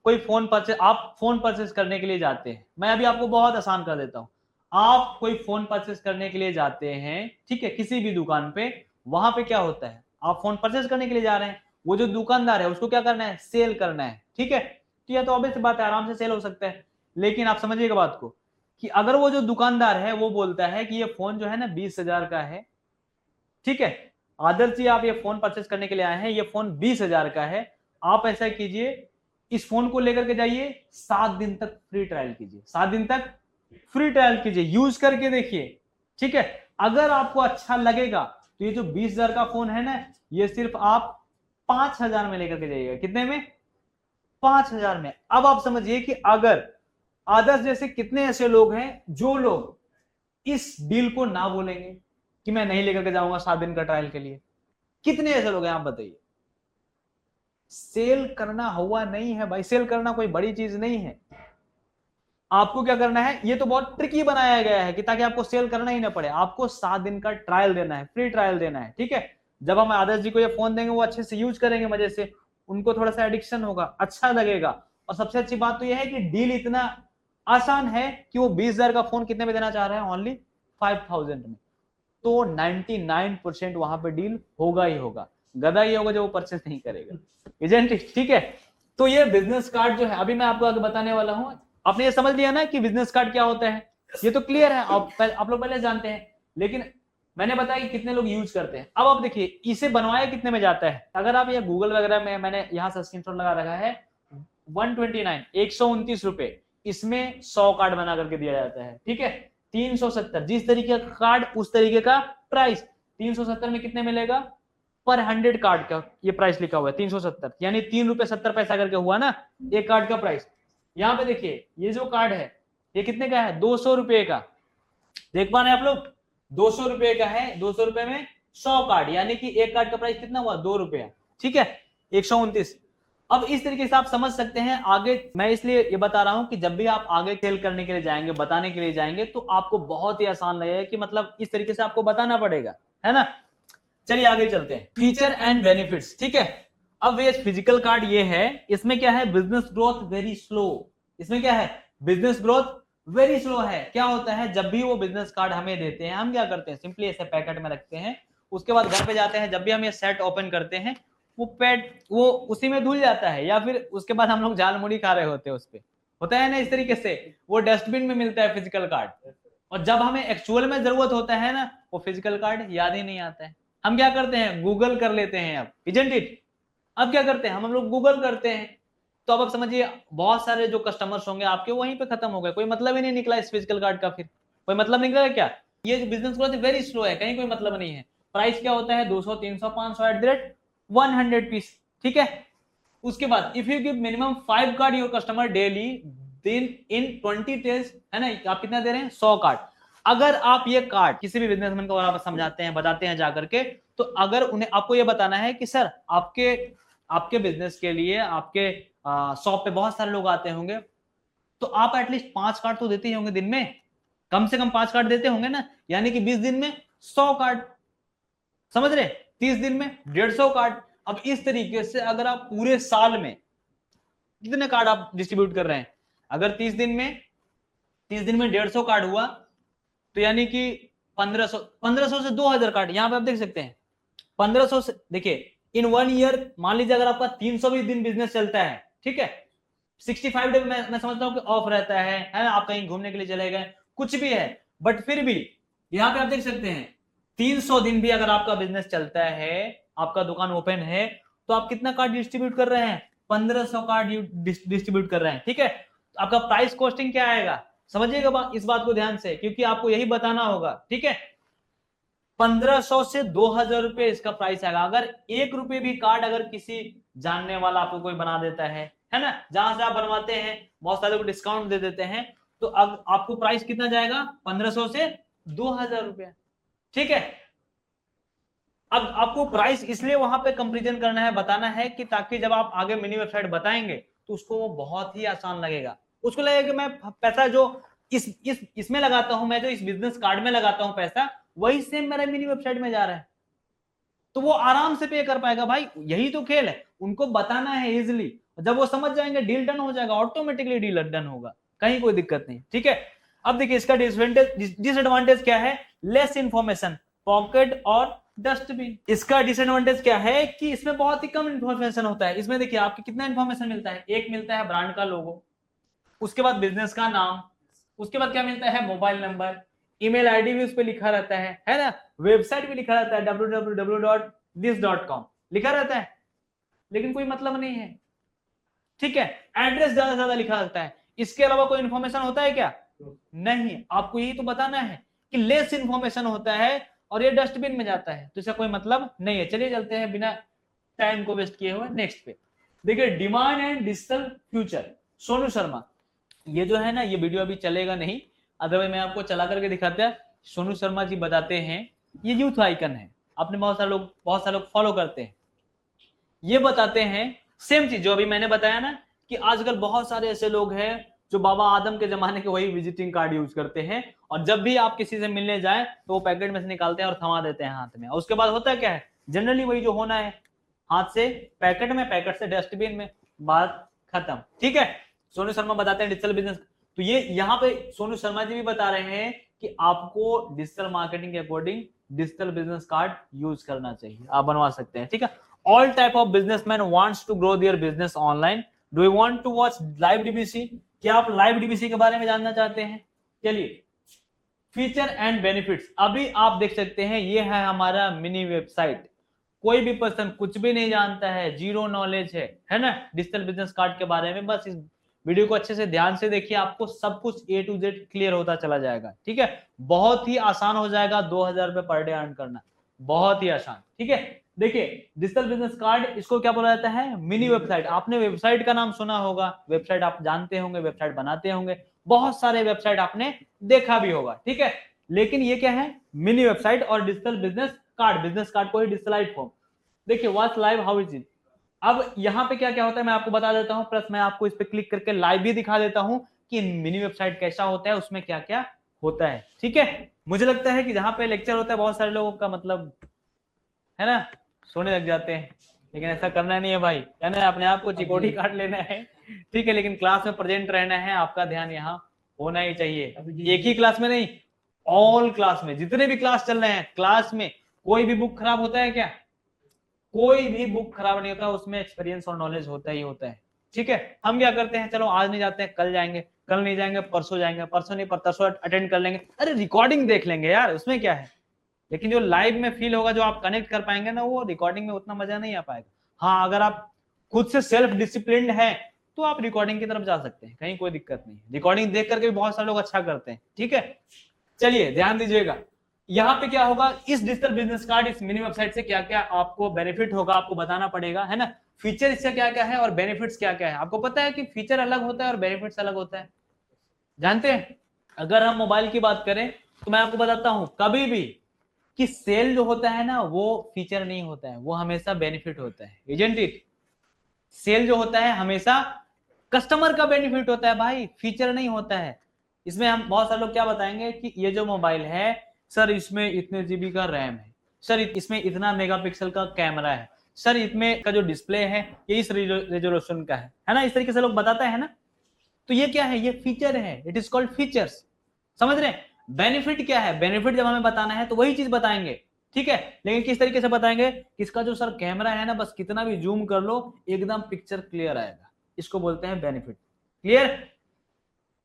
कोई फोन परचेस, आप फोन परचेस करने के लिए जाते हैं, मैं अभी आपको बहुत आसान कर देता हूं। आप कोई फोन परचेस करने के लिए जाते हैं, ठीक है, किसी भी दुकान पे, वहां पे क्या होता है, आप फोन परचेस करने के लिए जा रहे हैं, वो जो दुकानदार है उसको क्या करना है, सेल करना है, ठीक है। तो यह तो ऑब्वियस बात है, आराम से सेल हो सकता है। लेकिन आप समझिएगा बात को कि अगर वो जो दुकानदार है वो बोलता है कि ये फोन जो है ना 20,000 का है, ठीक है, आदर्श जी आप ये फोन परचेस करने के लिए आए हैं, ये फोन 20,000 का है, आप ऐसा कीजिए, इस फोन को लेकर के जाइए, 7 दिन तक फ्री ट्रायल कीजिए, 7 दिन तक फ्री ट्रायल कीजिए, यूज करके देखिए, ठीक है। अगर आपको अच्छा लगेगा तो ये जो 20,000 का फोन है ना, ये सिर्फ आप 5,000 में लेकर के जाइएगा। कितने में? 5,000 में। अब आप समझिए कि अगर आदर्श जैसे कितने ऐसे लोग हैं जो लोग इस डील को ना बोलेंगे कि मैं नहीं लेकर के जाऊंगा 7 दिन का ट्रायल के लिए, कितने ऐसे लोग हैं आप बताइए। सेल करना हुआ नहीं है भाई, सेल करना कोई बड़ी चीज नहीं है। आपको क्या करना है, ये तो बहुत ट्रिकी बनाया गया है कि ताकि आपको सेल करना ही ना पड़े, आपको 7 दिन का ट्रायल देना है, फ्री ट्रायल देना है, ठीक है। जब हम आदर्श जी को ये फोन देंगे वो अच्छे से यूज करेंगे, मजे से, उनको थोड़ा सा एडिक्शन होगा, अच्छा लगेगा। और सबसे अच्छी बात तो ये है कि डील इतना आसान है कि वो 20,000 का फोन कितने में देना चाह रहे हैं, ओनली 5,000 में। तो 99% वहां पे डील होगा ही होगा, गधा ही होगा जो वो परचेस नहीं करेगा, इजंट इट, ठीक है। तो ये बिजनेस कार्ड जो है अभी मैं आपको आगे बताने वाला हूं। आपने ये समझ लिया ना कि बिजनेस कार्ड क्या होता है, ये तो क्लियर है, आप लोग पहले जानते हैं, लेकिन मैंने बताया कि कितने लोग यूज करते हैं। अब आप देखिए इसे बनवाया कितने में जाता है। अगर आप ये गूगल वगैरह में, मैंने यहाँ से स्क्रीनशॉट लगा रखा है, 129 रुपए, इसमें 100 कार्ड बना करके दिया जाता है, ठीक है। 370 जिस तरीके का कार्ड उस तरीके का प्राइस। 370 में कितने मिलेगा, पर 100 कार्ड का ये प्राइस लिखा हुआ है 370, यानी 3 रुपए 70 पैसा करके हुआ ना एक कार्ड का प्राइस। यहाँ पे देखिए ये जो कार्ड है ये कितने का है, 200 रुपए का, देख पा रहे हैं आप लोग, 200 रुपए का है। 200 रुपए में 100 कार्ड, यानी कि एक कार्ड का प्राइस कितना हुआ, 2 रुपया, ठीक है, 129। अब इस तरीके से आप समझ सकते हैं। आगे मैं इसलिए ये बता रहा हूं कि जब भी आप आगे सेल करने के लिए जाएंगे, बताने के लिए जाएंगे, तो आपको बहुत ही आसान लगेगा कि मतलब इस तरीके से आपको बताना पड़ेगा, है ना। चलिए आगे चलते हैं, फीचर एंड बेनिफिट्स, ठीक है। अब ये फिजिकल कार्ड ये है, इसमें क्या है, बिजनेस ग्रोथ वेरी स्लो। इसमें क्या है, बिजनेस ग्रोथ वेरी स्लो है। क्या होता है, जब भी वो बिजनेस कार्ड हमें देते हैं, हम क्या करते हैं, सिंपली ऐसे पैकेट में रखते हैं, उसके बाद घर पे जाते हैं, जब भी हम ये सेट ओपन करते हैं वो उसी में धुल जाता है, या फिर उसके बाद हम लोग झाल मुड़ी खा रहे होते हैं उस पे, होता है ना इस तरीके से, वो डस्टबिन में मिलता है फिजिकल कार्ड। और जब हमें एक्चुअल में जरूरत होता है ना, वो फिजिकल कार्ड याद ही नहीं आता है। हम क्या करते हैं, गूगल कर लेते हैं, अब इजंट इट। अब क्या करते हैं हम लोग, गूगल करते हैं। तो अब आप समझिए बहुत सारे जो कस्टमर्स होंगे आपके वहीं पे खत्म हो गए, कोई मतलब ही नहीं निकला इस फिजिकल कार्ड का, फिर कोई मतलब निकला क्या। ये बिजनेस ग्रोथ वेरी स्लो है, कहीं कोई मतलब नहीं है। प्राइस क्या होता है, 200 300 500 एट द रेट 100 पीस, ठीक है। उसके बाद if you give minimum 5 card your customer daily, then in 20 days, है ना, आप कितना दे रहे हैं, 100 कार्ड। अगर आप ये कार्ड किसी भी बिजनेसमैन को आप समझाते हैं, बताते हैं जाकर के, तो अगर उन्हें आपको ये बताना है कि सर आपके बिजनेस के लिए आपके शॉप पे बहुत सारे लोग आते होंगे, तो आप एटलीस्ट 5 कार्ड तो देते ही होंगे दिन में, कम से कम 5 कार्ड देते होंगे ना, यानी कि 20 दिन में 100 कार्ड, समझ रहे, 30 दिन में 150 कार्ड। अब इस तरीके से अगर आप पूरे साल में कितने कार्ड आप डिस्ट्रीब्यूट कर रहे हैं, अगर 30 दिन में 150 कार्ड हुआ, तो यानी कि 1500 से 2000 कार्ड, यहां पे आप देख सकते हैं 1500 से, देखिए इन 1 ईयर मान लीजिए अगर आपका 320 दिन बिजनेस चलता है, ठीक है, 65 डे मैं समझता हूं कि ऑफ रहता है ना, आप कहीं घूमने के लिए चले गए, कुछ भी है, बट फिर भी यहां पे आप देख सकते हैं 300 दिन भी अगर आपका बिजनेस चलता है, आपका दुकान ओपन है, तो आप कितना कार्ड डिस्ट्रीब्यूट कर रहे हैं, 1500 कार्ड डिस्ट्रीब्यूट कर रहे हैं, ठीक है। तो आपका प्राइस कॉस्टिंग क्या आएगा, समझिएगा इस बात को ध्यान से, क्योंकि आपको यही बताना होगा, ठीक है। 1500 से 2000 रुपए इसका प्राइस आएगा। अगर 1 रुपए भी कार्ड अगर किसी जानने वाला आपको कोई बना देता है ना, जहां से आप बनवाते हैं बहुत सारे को डिस्काउंट दे देते हैं, तो अब आपको प्राइस कितना जाएगा, 1500 से 2000 रुपया, ठीक है। अब आपको प्राइस इसलिए वहां पे कंपैरिजन करना है, बताना है कि ताकि जब आप आगे मिनी वेबसाइट बताएंगे तो उसको वो बहुत ही आसान लगेगा, उसको लगेगा कि मैं पैसा जो इसमें लगाता हूं, मैं जो इस बिजनेस कार्ड में लगाता हूं पैसा, वही सेम मेरा मिनी वेबसाइट में जा रहा है, तो वो आराम से पे कर पाएगा। भाई यही तो खेल है, उनको बताना है इजिली, जब वो समझ जाएंगे डील डन हो जाएगा, ऑटोमेटिकली डील डन होगा, कहीं कोई दिक्कत नहीं, ठीक है। अब देखिए इसका डिसएडवांटेज क्या है, लेस इंफॉर्मेशन, पॉकेट और डस्टबिन। इसका डिसएडवांटेज क्या है कि इसमें बहुत ही कम इंफॉर्मेशन होता है। इसमें देखिए आपको कितना इंफॉर्मेशन मिलता है, एक मिलता है ब्रांड का लोगो, उसके बाद बिजनेस का नाम, उसके बाद क्या मिलता है, मोबाइल नंबर, ईमेल आईडी भी उस पर लिखा रहता है ना, वेबसाइट भी लिखा रहता है www.this.com लिखा रहता है, लेकिन कोई मतलब नहीं है, ठीक है। एड्रेस ज्यादा से ज्यादा लिखा रहता है, इसके अलावा कोई इंफॉर्मेशन होता है क्या, नहीं। आपको यही तो बताना है कि लेस इंफॉर्मेशन होता है और ये डस्टबिन में जाता है, तो इसका कोई मतलब नहीं है। चलिए चलते हैं बिना टाइम को वेस्ट किए हुए नेक्स्ट पे। देखिए demand and digital future, Sonu Sharma, ये जो है ना ये वीडियो अभी चलेगा नहीं, अदरवाइज मैं आपको चला करके दिखाता है। सोनू शर्मा जी बताते हैं, ये यूथ आइकन है, आपने बहुत सारे लोग फॉलो करते हैं, ये बताते हैं सेम चीज जो अभी मैंने बताया ना, कि आजकल बहुत सारे ऐसे लोग हैं जो बाबा आदम के जमाने के वही विजिटिंग कार्ड यूज करते हैं, और जब भी आप किसी से मिलने जाए तो वो पैकेट में से निकालते हैं और थमा देते हैं हाथ में, और उसके बाद होता क्या है, जनरली वही जो होना है, हाथ से पैकेट में, पैकेट से डस्टबिन में, बात खत्म। ठीक है, सोनू शर्मा बताते हैं डिजिटल बिजनेस। तो ये यहाँ पे सोनू शर्मा जी भी बता रहे हैं कि आपको डिजिटल मार्केटिंग के according digital business card use करना चाहिए, आप बनवा सकते हैं। ठीक है, all type of businessman wants to grow their business online. Do you want to watch live DBC? क्या आप लाइव डीबीसी के बारे में जानना चाहते हैं? चलिए, फीचर एंड बेनिफिट्स अभी आप देख सकते हैं, ये है हमारा मिनी वेबसाइट। कोई भी पर्सन कुछ भी नहीं जानता है, जीरो नॉलेज है ना डिजिटल बिजनेस कार्ड के बारे में, बस इस वीडियो को अच्छे से ध्यान से देखिए, आपको सब कुछ A to Z क्लियर होता चला जाएगा। ठीक है, बहुत ही आसान हो जाएगा 2000 रुपए पर डे अर्न करना, बहुत ही आसान। ठीक है, देखिए डिजिटल बिजनेस कार्ड, इसको क्या बोला जाता है, मिनी वेबसाइट। आपने वेबसाइट का नाम सुना होगा, वेबसाइट आप जानते होंगे, वेबसाइट बनाते होंगे, बहुत सारे वेबसाइट आपने देखा भी होगा। ठीक है, लेकिन ये क्या है, मिनी वेबसाइट और डिजिटल बिजनेस कार्ड को ही डिजिटलाइज फॉर्म। देखिए what's live, how is it. अब यहाँ पे क्या क्या होता है मैं आपको बता देता हूँ, प्लस मैं आपको इस पे क्लिक करके लाइव भी दिखा देता हूँ कि मिनी वेबसाइट कैसा होता है, उसमें क्या क्या होता है। ठीक है, मुझे लगता है कि जहाँ पे लेक्चर होता है बहुत सारे लोगों का मतलब है ना सोने लग जाते हैं, लेकिन ऐसा करना नहीं है भाई, है ना, अपने आप को चिकोटी काट लेना है। ठीक है, लेकिन क्लास में प्रेजेंट रहना है, आपका ध्यान यहाँ होना ही चाहिए, एक ही क्लास में नहीं, ऑल क्लास में, जितने भी क्लास चल रहे हैं, क्लास में कोई भी बुक खराब होता है क्या? कोई भी बुक खराब नहीं होता, उसमें एक्सपीरियंस और नॉलेज होता ही होता है। ठीक है, हम क्या करते हैं, चलो आज नहीं जाते हैं, कल जाएंगे, कल नहीं जाएंगे, परसों जाएंगे, परसों नहीं परसों अटेंड कर लेंगे, अरे रिकॉर्डिंग देख लेंगे यार, उसमें क्या है। लेकिन जो लाइव में फील होगा, जो आप कनेक्ट कर पाएंगे ना, वो रिकॉर्डिंग में उतना मजा नहीं आ पाएगा। हाँ, अगर आप खुद से सेल्फ डिसिप्लिन्ड है तो आप रिकॉर्डिंग की तरफ जा सकते हैं, कहीं कोई दिक्कत नहीं है, रिकॉर्डिंग देख करके भी बहुत सारे लोग अच्छा करते हैं। ठीक है, चलिए ध्यान दीजिएगा, यहाँ पे क्या होगा, इस डिजिटल बिजनेस कार्ड, इस मिनी वेबसाइट से क्या क्या आपको बेनिफिट होगा, आपको बताना पड़ेगा, है ना। फीचर इससे क्या क्या है और बेनिफिट्स क्या क्या है, आपको पता है कि फीचर अलग होता है और बेनिफिट्स अलग होता है, जानते हैं। अगर हम मोबाइल की बात करें तो मैं आपको बताता हूं कभी भी कि सेल जो होता है ना, वो फीचर नहीं होता है, वो हमेशा बेनिफिट होता है, इजंट इट। सेल जो होता है हमेशा कस्टमर का बेनिफिट होता है भाई, फीचर नहीं होता है। इसमें हम बहुत सारे लोग क्या बताएंगे कि ये जो मोबाइल है सर, इसमें इतने जीबी का रैम है, सर इसमें इतना मेगापिक्सल का कैमरा है, सर इसमें का जो डिस्प्ले है ये इस रेजोल्यूशन का है ना, इस तरीके से लोग बताते हैं ना। तो ये क्या है, ये फीचर है, इट इज कॉल्ड फीचर्स, समझ रहे हैं। बेनिफिट क्या है, बेनिफिट जब हमें बताना है तो वही चीज बताएंगे। ठीक है, लेकिन किस तरीके से बताएंगे, इसका जो सर कैमरा है ना, बस कितना भी जूम कर लो एकदम पिक्चर क्लियर आएगा, इसको बोलते हैं बेनिफिट। क्लियर।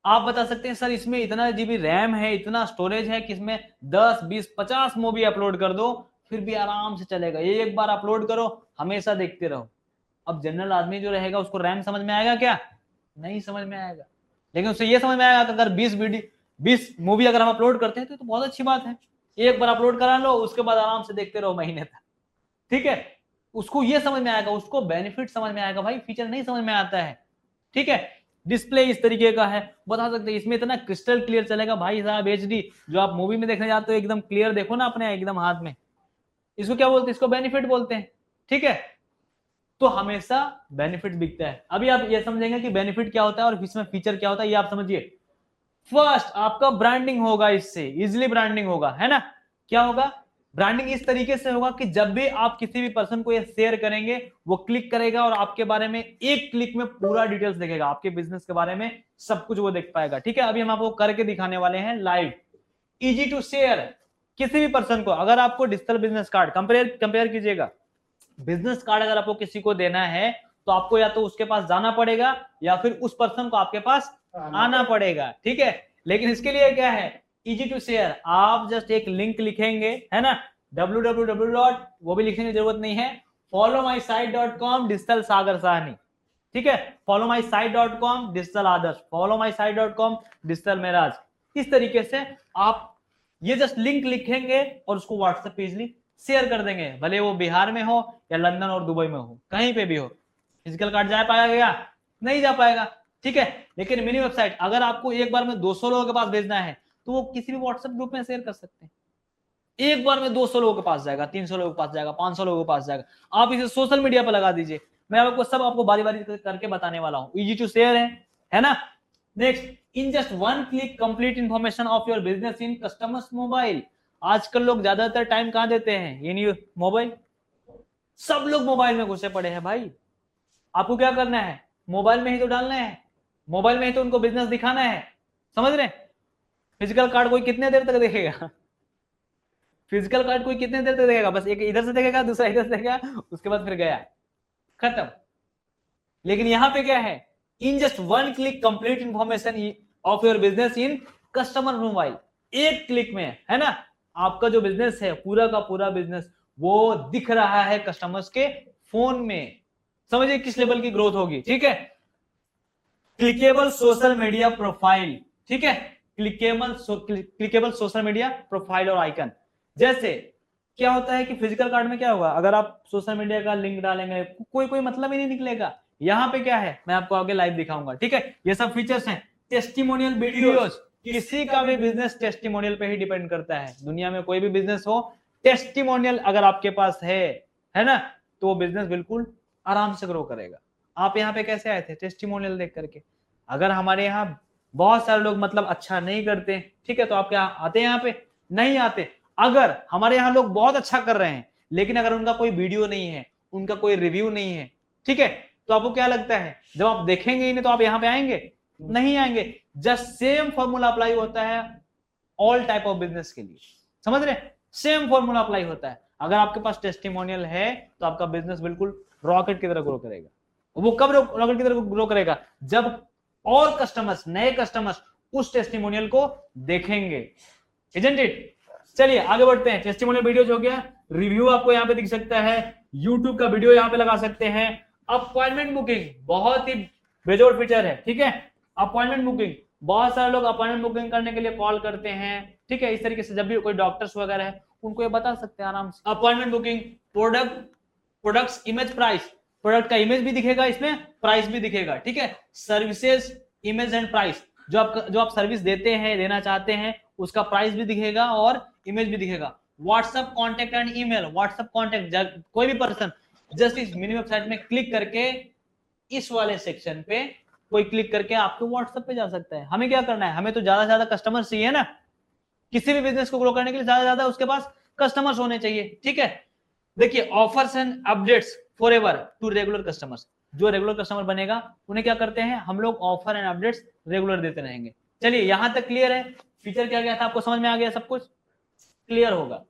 आप बता सकते हैं सर इसमें इतना जीबी रैम है, इतना स्टोरेज है कि इसमें 10 20 50 मूवी अपलोड कर दो फिर भी आराम से चलेगा, ये एक बार अपलोड करो हमेशा देखते रहो। अब जनरल आदमी जो रहेगा उसको रैम समझ में आएगा क्या? नहीं समझ में आएगा, लेकिन उससे ये समझ में आएगा कि अगर 20 मूवी अगर हम अपलोड करते हैं तो बहुत अच्छी बात है, एक बार अपलोड करा लो उसके बाद आराम से देखते रहो महीने तक। ठीक है, उसको ये समझ में आएगा, उसको बेनिफिट समझ में आएगा भाई, फीचर नहीं समझ में आता है। ठीक है, डिस्प्ले इस तरीके का है, बता सकते हैं इसमें इतना क्रिस्टल क्लियर चलेगा भाई साहब, HD जो आप मूवी में देखने जाते हो एकदम क्लियर देखो ना अपने एकदम हाथ में, इसको क्या बोलते हैं, इसको बेनिफिट बोलते हैं। ठीक है, तो हमेशा बेनिफिट दिखता है। अभी आप ये समझेंगे कि बेनिफिट क्या होता है और इसमें फीचर क्या होता है, ये आप समझिए। फर्स्ट आपका ब्रांडिंग होगा, इससे इजिली ब्रांडिंग होगा, है ना। क्या होगा, ब्रांडिंग इस तरीके से होगा कि जब भी आप किसी भी पर्सन को ये शेयर करेंगे वो क्लिक करेगा और आपके बारे में एक क्लिक में पूरा डिटेल्स देखेगा, आपके बिजनेस के बारे में सब कुछ वो देख पाएगा। ठीक है, अभी हम आपको करके दिखाने वाले हैं लाइव, इजी टू शेयर। किसी भी पर्सन को अगर आपको डिजिटल बिजनेस कार्ड कंपेयर कीजिएगा, बिजनेस कार्ड अगर आपको किसी को देना है तो आपको या तो उसके पास जाना पड़ेगा या फिर उस पर्सन को आपके पास आना पड़ेगा। ठीक है, लेकिन इसके लिए क्या है, इजी टू शेयर। आप जस्ट एक लिंक लिखेंगे, है ना, www. वो भी लिखने की जरूरत नहीं है, followmysite.com डिजिटल सागर साहनी। ठीक है, followmysite.com डिजिटल आदर्श, followmysite.com डिजिटल मेराज। इस तरीके से आप ये जस्ट लिंक लिखेंगे और उसको व्हाट्सएप पे इजिली शेयर कर देंगे, भले वो बिहार में हो या लंदन और दुबई में हो, कहीं पे भी हो। फिजिकल कार्ड जा पाएगा? नहीं जा पाएगा। ठीक है, लेकिन मिनी वेबसाइट अगर आपको एक बार में 200 लोगों के पास भेजना है तो वो किसी भी व्हाट्सएप ग्रुप में शेयर कर सकते हैं, एक बार में 200 लोगों के पास जाएगा, 300 लोगों के पास जाएगा, 500 लोगों के पास जाएगा। आप इसे सोशल मीडिया पर लगा दीजिए, मैं आपको सब आपको बारी बारी करके बताने वाला हूं, इजी टू शेयर है ना। Next, in just one click complete information of your business in customers mobile. आजकल लोग ज्यादातर टाइम कहां देते हैं? इन मोबाइल। सब लोग मोबाइल में घुसे पड़े हैं भाई। आपको क्या करना है? मोबाइल में ही तो डालना है, मोबाइल में ही तो उनको बिजनेस दिखाना है, समझ रहे? फिजिकल कार्ड कोई कितने देर तक देखेगा? फिजिकल कार्ड कोई कितने देर तक देखेगा? बस एक इधर से देखेगा, दूसरा इधर से देखेगा, उसके बाद फिर गया, खत्म। लेकिन यहां पे क्या है? In just one click complete information of your business in customer mobile. एक क्लिक में, है ना, आपका जो बिजनेस है पूरा का पूरा बिजनेस वो दिख रहा है कस्टमर्स के फोन में। समझिए किस लेवल की ग्रोथ होगी। ठीक है, क्लिकेबल सोशल मीडिया प्रोफाइल। ठीक है, क्लिकेबल सोशल मीडिया प्रोफाइल और आइकन। जैसे क्या होता है कि फिजिकल कार्ड में क्या होगा, अगर आप सोशल मीडिया का लिंक डालेंगे कोई मतलब ही नहीं निकलेगा। यहाँ पे क्या है, मैं आपको आगे लाइव दिखाऊंगा। ठीक है, ये सब फीचर्स हैं। टेस्टिमोनियल वीडियोस, किसी का भी बिजनेस टेस्टिमोनियल पे ही डिपेंड करता है। दुनिया में कोई भी बिजनेस हो, टेस्टिमोनियल अगर आपके पास है ना, तो वो बिजनेस बिल्कुल आराम से ग्रो करेगा। आप यहाँ पे कैसे आए थे? टेस्टिमोनियल देख करके। अगर हमारे यहाँ बहुत सारे लोग मतलब अच्छा नहीं करते, ठीक है, तो आप क्या आते हैं यहाँ पे? नहीं आते। अगर हमारे यहाँ लोग बहुत अच्छा कर रहे हैं लेकिन अगर उनका कोई वीडियो नहीं है, उनका कोई रिव्यू नहीं है, ठीक है, तो आपको क्या लगता है जब आप देखेंगे ही नहीं तो आप यहाँ पे आएंगे? नहीं आएंगे। जस्ट सेम फॉर्मूला अप्लाई होता है ऑल टाइप ऑफ बिजनेस के लिए, समझ रहे? सेम फॉर्मूला अप्लाई होता है। अगर आपके पास टेस्टिमोनियल है तो आपका बिजनेस बिल्कुल रॉकेट की तरह ग्रो करेगा। वो कब रॉकेट की तरह ग्रो करेगा? जब और कस्टमर्स, नए कस्टमर्स उस टेस्टिमोनियल को देखेंगे, इजंट इट? चलिए आगे बढ़ते हैं। टेस्टिमोनियल वीडियोज हो गया, रिव्यू आपको यहाँ पे दिख सकता है, यूट्यूब का वीडियो यहाँ पे लगा सकते हैं। अपॉइंटमेंट बुकिंग बहुत ही बेजोड़ फीचर है। ठीक है, अपॉइंटमेंट बुकिंग, बहुत सारे लोग अपॉइंटमेंट बुकिंग करने के लिए कॉल करते हैं। ठीक है, इस तरीके से जब भी कोई डॉक्टर्स वगैरह है उनको ये बता सकते हैं आराम से। Appointment booking, products image price, product का इमेज भी दिखेगा इसमें, प्राइस भी दिखेगा। ठीक है, सर्विसेज इमेज एंड प्राइस, जो आप सर्विस देते हैं, देना चाहते हैं, उसका प्राइस भी दिखेगा और इमेज भी दिखेगा। WhatsApp contact and email, WhatsApp contact, कोई भी पर्सन जस्ट इस मिनी वेबसाइट में क्लिक करके इस वाले सेक्शन पे कोई क्लिक करके आपके व्हाट्सएप पे जा सकता है। हमें क्या करना है? हमें तो ज्यादा से ज्यादा कस्टमर चाहिए ना, किसी भी बिजनेस को ग्रो करने के लिए ज्यादा ज्यादा उसके पास कस्टमर्स होने चाहिए। ठीक है, देखिए offers and updates for ever to regular customers. जो रेगुलर कस्टमर बनेगा उन्हें क्या करते हैं हम लोग? ऑफर एंड अपडेट्स रेगुलर देते रहेंगे। चलिए यहां तक क्लियर है? फीचर क्या गया था आपको समझ में आ गया? सब कुछ क्लियर होगा।